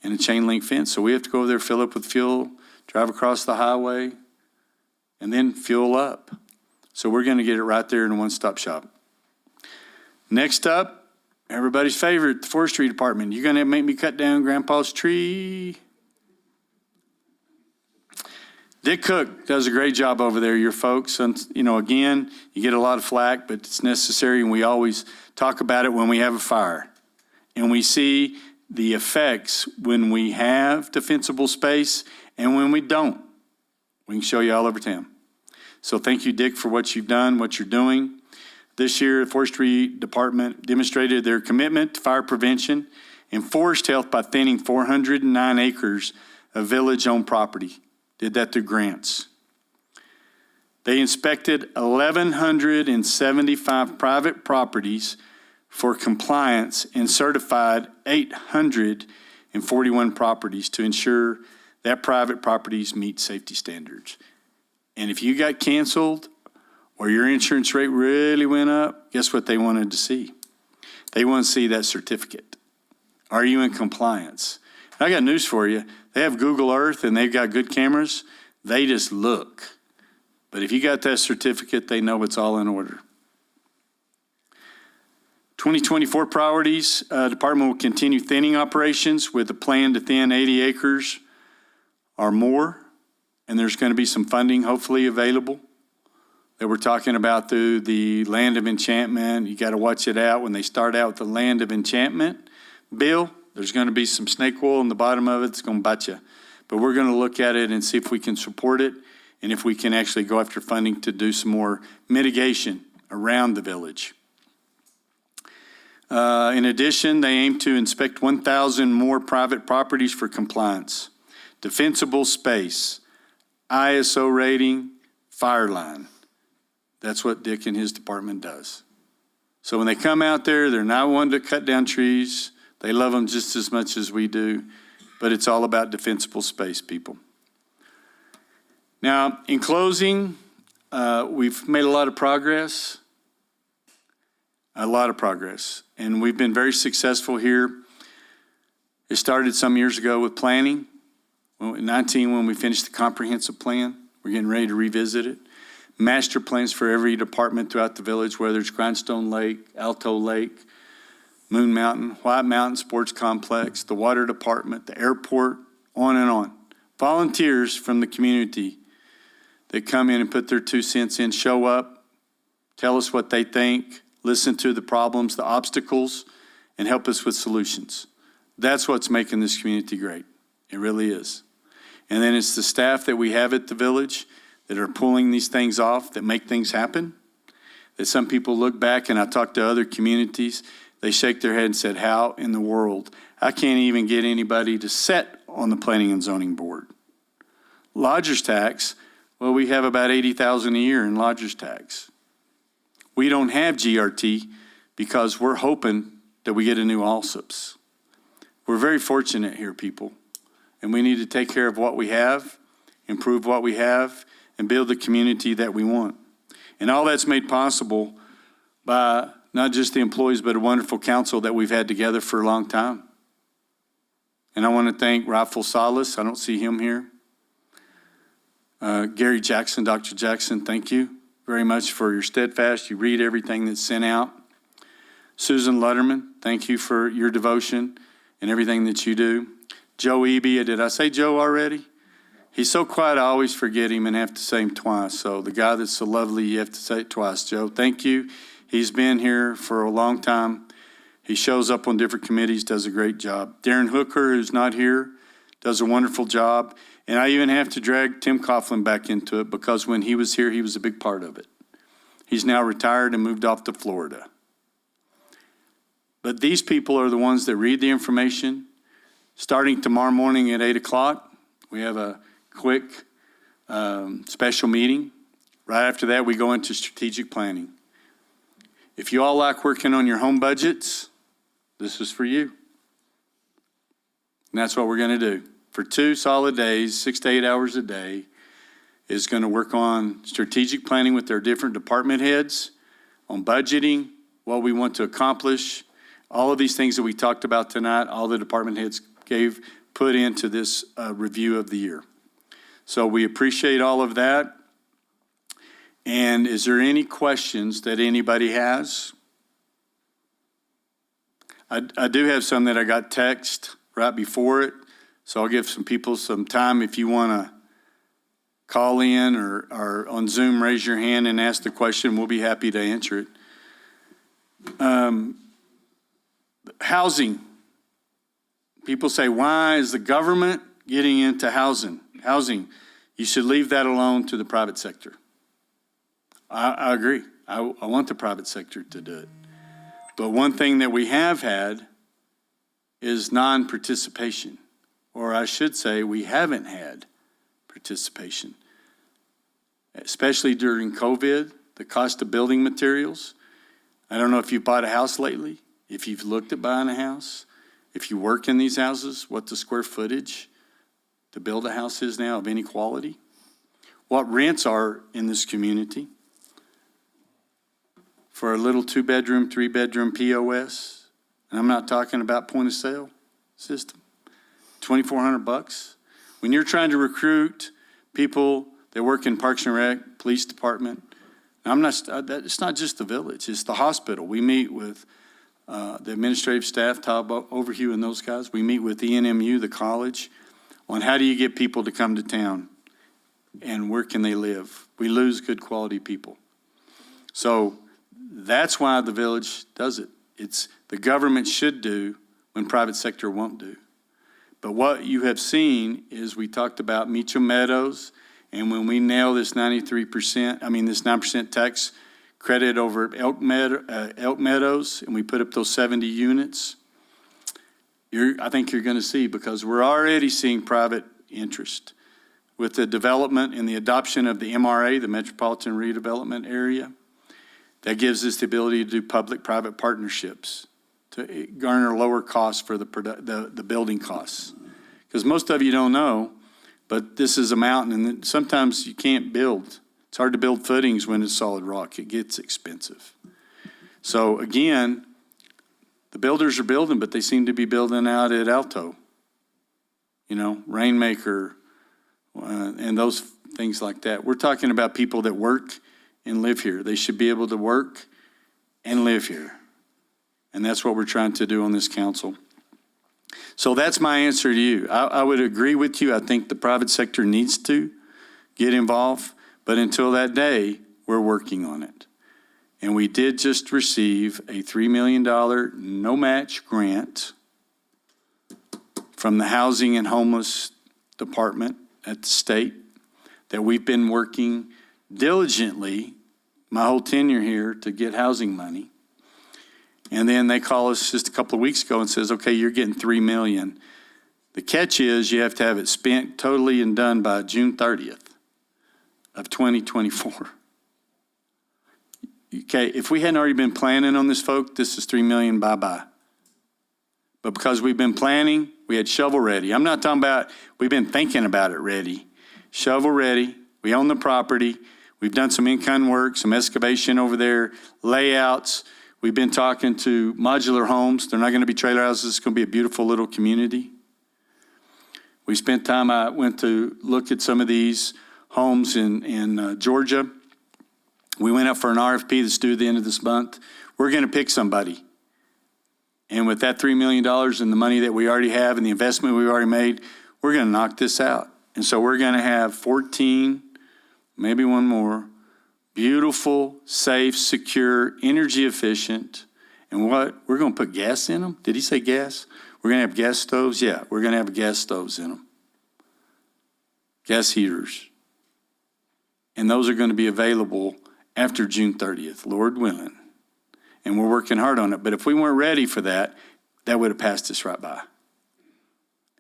in a chain link fence. So we have to go over there, fill up with fuel, drive across the highway, and then fuel up. So we're going to get it right there in a one-stop shop. Next up, everybody's favorite, the forestry department. You're going to make me cut down Grandpa's tree? Dick Cook does a great job over there, your folks. And, you know, again, you get a lot of flack, but it's necessary, and we always talk about it when we have a fire. And we see the effects when we have defensible space and when we don't. We can show you all over town. So thank you, Dick, for what you've done, what you're doing. This year, the Forestry Department demonstrated their commitment to fire prevention and forest health by thinning 409 acres of village-owned property. Did that through grants. They inspected 1,175 private properties for compliance and certified 841 properties to ensure that private properties meet safety standards. And if you got canceled or your insurance rate really went up, guess what they wanted to see? They want to see that certificate. Are you in compliance? I got news for you. They have Google Earth and they've got good cameras. They just look. But if you got that certificate, they know it's all in order. 2024 priorities, department will continue thinning operations with a plan to thin 80 acres or more. And there's going to be some funding hopefully available that we're talking about through the Land of Enchantment. You got to watch it out. When they start out with the Land of Enchantment bill, there's going to be some snake oil in the bottom of it that's going to bite you. But we're going to look at it and see if we can support it and if we can actually go after funding to do some more mitigation around the village. In addition, they aim to inspect 1,000 more private properties for compliance, defensible space, ISO rating, fire line. That's what Dick and his department does. So when they come out there, they're not one to cut down trees. They love them just as much as we do, but it's all about defensible space, people. Now, in closing, we've made a lot of progress. And we've been very successful here. It started some years ago with planning. In 19, when we finished the comprehensive plan, we're getting ready to revisit it. Master plans for every department throughout the village, whether it's Grindstone Lake, Alto Lake, Moon Mountain, White Mountain Sports Complex, the water department, the airport, on and on. Volunteers from the community that come in and put their 2 cents in, show up, tell us what they think, listen to the problems, the obstacles, and help us with solutions. That's what's making this community great. It really is. And then it's the staff that we have at the village that are pulling these things off, that make things happen. That some people look back, and I talk to other communities, they shake their head and said, how in the world? I can't even get anybody to sit on the Planning and Zoning Board. Lodgers tax, well, we have about $80,000 a year in lodgers tax. We don't have GRT because we're hoping that we get a new ALSIPS. We're very fortunate here, people, and we need to take care of what we have, improve what we have, and build the community that we want. And all that's made possible by not just the employees, but a wonderful council that we've had together for a long time. And I want to thank Rafael Salas. I don't see him here. Gary Jackson, Dr. Jackson, thank you very much for your steadfast. You read everything that's sent out. Susan Lutterman, thank you for your devotion and everything that you do. Joe Eby, did I say Joe already? He's so quiet, I always forget him and have to say him twice. So the guy that's so lovely, you have to say it twice. Joe, thank you. He's been here for a long time. He shows up on different committees, does a great job. Darren Hooker, who's not here, does a wonderful job. And I even have to drag Tim Coughlin back into it because when he was here, he was a big part of it. He's now retired and moved off to Florida. But these people are the ones that read the information. Starting tomorrow morning at 8 o'clock, we have a quick special meeting. Right after that, we go into strategic planning. If you all like working on your home budgets, this is for you. And that's what we're going to do. For 2 solid days, 6 to 8 hours a day, is going to work on strategic planning with their different department heads, on budgeting, what we want to accomplish, all of these things that we talked about tonight, all the department heads put into this review of the year. So we appreciate all of that. And is there any questions that anybody has? I do have some that I got text right before it. So I'll give some people some time. If you want to call in or on Zoom, raise your hand and ask the question. We'll be happy to answer it. Housing. People say, why is the government getting into housing? You should leave that alone to the private sector. I agree. I want the private sector to do it. But one thing that we have had is non-participation. Or I should say we haven't had participation. Especially during COVID, the cost of building materials. I don't know if you've bought a house lately, if you've looked at buying a house, if you work in these houses, what the square footage to build a house is now of any quality, what rents are in this community for a little 2-bedroom, 3-bedroom POS. And I'm not talking about point of sale system. $2,400. When you're trying to recruit people that work in Parks and Rec, Police Department, it's not just the village, it's the hospital. We meet with the administrative staff, Todd Overhue and those guys. We meet with the NMU, the college, on how do you get people to come to town and where can they live. We lose good quality people. So that's why the village does it. It's the government should do when private sector won't do. But what you have seen is we talked about Meacham Meadows, and when we nail this 9% tax credit over Elk Meadows, and we put up those 70 units, I think you're going to see, because we're already seeing private interest with the development and the adoption of the MRA, the Metropolitan Redevelopment Area. That gives us the ability to do public-private partnerships to garner lower costs for the building costs. Because most of you don't know, but this is a mountain, and sometimes you can't build. It's hard to build footings when it's solid rock. It gets expensive. So again, the builders are building, but they seem to be building out at Alto, Rainmaker, and those things like that. We're talking about people that work and live here. They should be able to work and live here. And that's what we're trying to do on this council. So that's my answer to you. I would agree with you. I think the private sector needs to get involved, but until that day, we're working on it. And we did just receive a $3 million no-match grant from the Housing and Homeless Department at the state that we've been working diligently my whole tenure here to get housing money. And then they call us just a couple of weeks ago and says, okay, you're getting $3 million. The catch is you have to have it spent totally and done by June 30th of 2024. Okay, if we hadn't already been planning on this, folks, this is $3 million, bye-bye. But because we've been planning, we had shovel ready. I'm not talking about, we've been thinking about it ready. Shovel ready, we own the property. We've done some in-kind work, some excavation over there, layouts. We've been talking to modular homes. They're not going to be trailer houses. It's going to be a beautiful little community. We spent time, I went to look at some of these homes in Georgia. We went up for an RFP that's due at the end of this month. We're going to pick somebody. And with that $3 million and the money that we already have and the investment we've already made, we're going to knock this out. And so we're going to have 14, maybe one more, beautiful, safe, secure, energy efficient. And what? We're going to put gas in them? Did he say gas? We're going to have gas stoves? Yeah, we're going to have gas stoves in them. Gas heaters. And those are going to be available after June 30th, Lord willing. And we're working hard on it. But if we weren't ready for that, that would have passed us right by.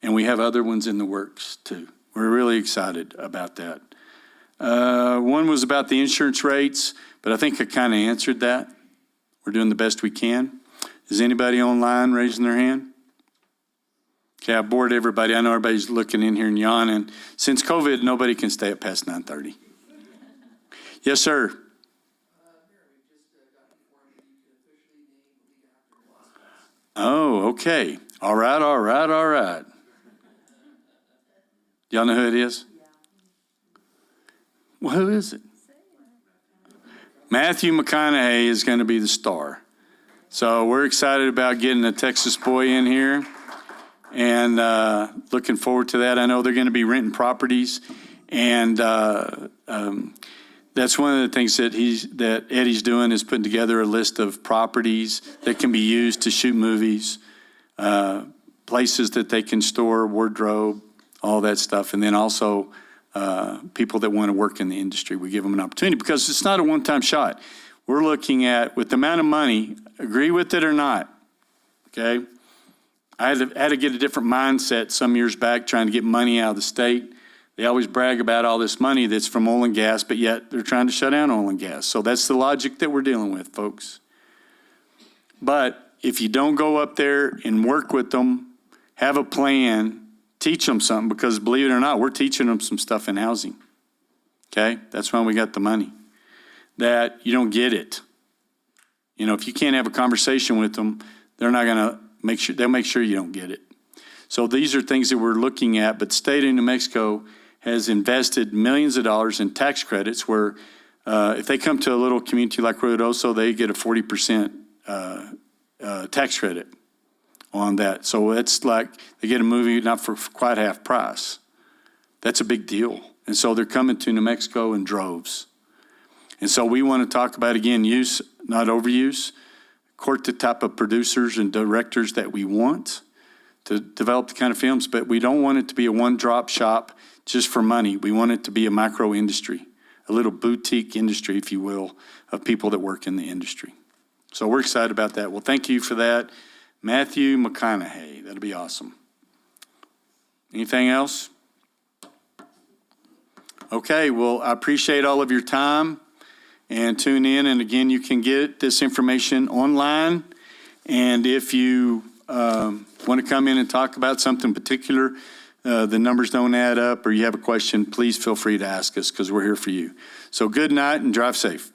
And we have other ones in the works too. We're really excited about that. One was about the insurance rates, but I think I kind of answered that. We're doing the best we can. Is anybody online raising their hand? Okay, I bored everybody. I know everybody's looking in here and yawning. Since COVID, nobody can stay up past 9:30. Yes, sir. Oh, okay. All right. Y'all know who it is? Well, who is it? Matthew McConaughey is going to be the star. So we're excited about getting a Texas boy in here and looking forward to that. I know they're going to be renting properties, and that's one of the things that Eddie's doing is putting together a list of properties that can be used to shoot movies, places that they can store wardrobe, all that stuff, and then also people that want to work in the industry. We give them an opportunity because it's not a one-time shot. We're looking at, with the amount of money, agree with it or not, okay? I had to get a different mindset some years back trying to get money out of the state. They always brag about all this money that's from oil and gas, but yet they're trying to shut down oil and gas. So that's the logic that we're dealing with, folks. But if you don't go up there and work with them, have a plan, teach them something, because believe it or not, we're teaching them some stuff in housing. Okay? That's why we got the money. That you don't get it. You know, if you can't have a conversation with them, they're not going to make sure, they'll make sure you don't get it. So these are things that we're looking at, but the state of New Mexico has invested millions of dollars in tax credits where if they come to a little community like Ruidoso, they get a 40% tax credit on that. So it's like they get a movie not for quite half price. That's a big deal. And so they're coming to New Mexico in droves. And so we want to talk about, again, use, not overuse, court the type of producers and directors that we want to develop the kind of films, but we don't want it to be a one-drop shop just for money. We want it to be a micro industry, a little boutique industry, if you will, of people that work in the industry. So we're excited about that. Well, thank you for that. Matthew McConaughey, that'll be awesome. Anything else? Okay, well, I appreciate all of your time and tune in. And again, you can get this information online. And if you want to come in and talk about something particular, the numbers don't add up, or you have a question, please feel free to ask us because we're here for you. So good night and drive safe.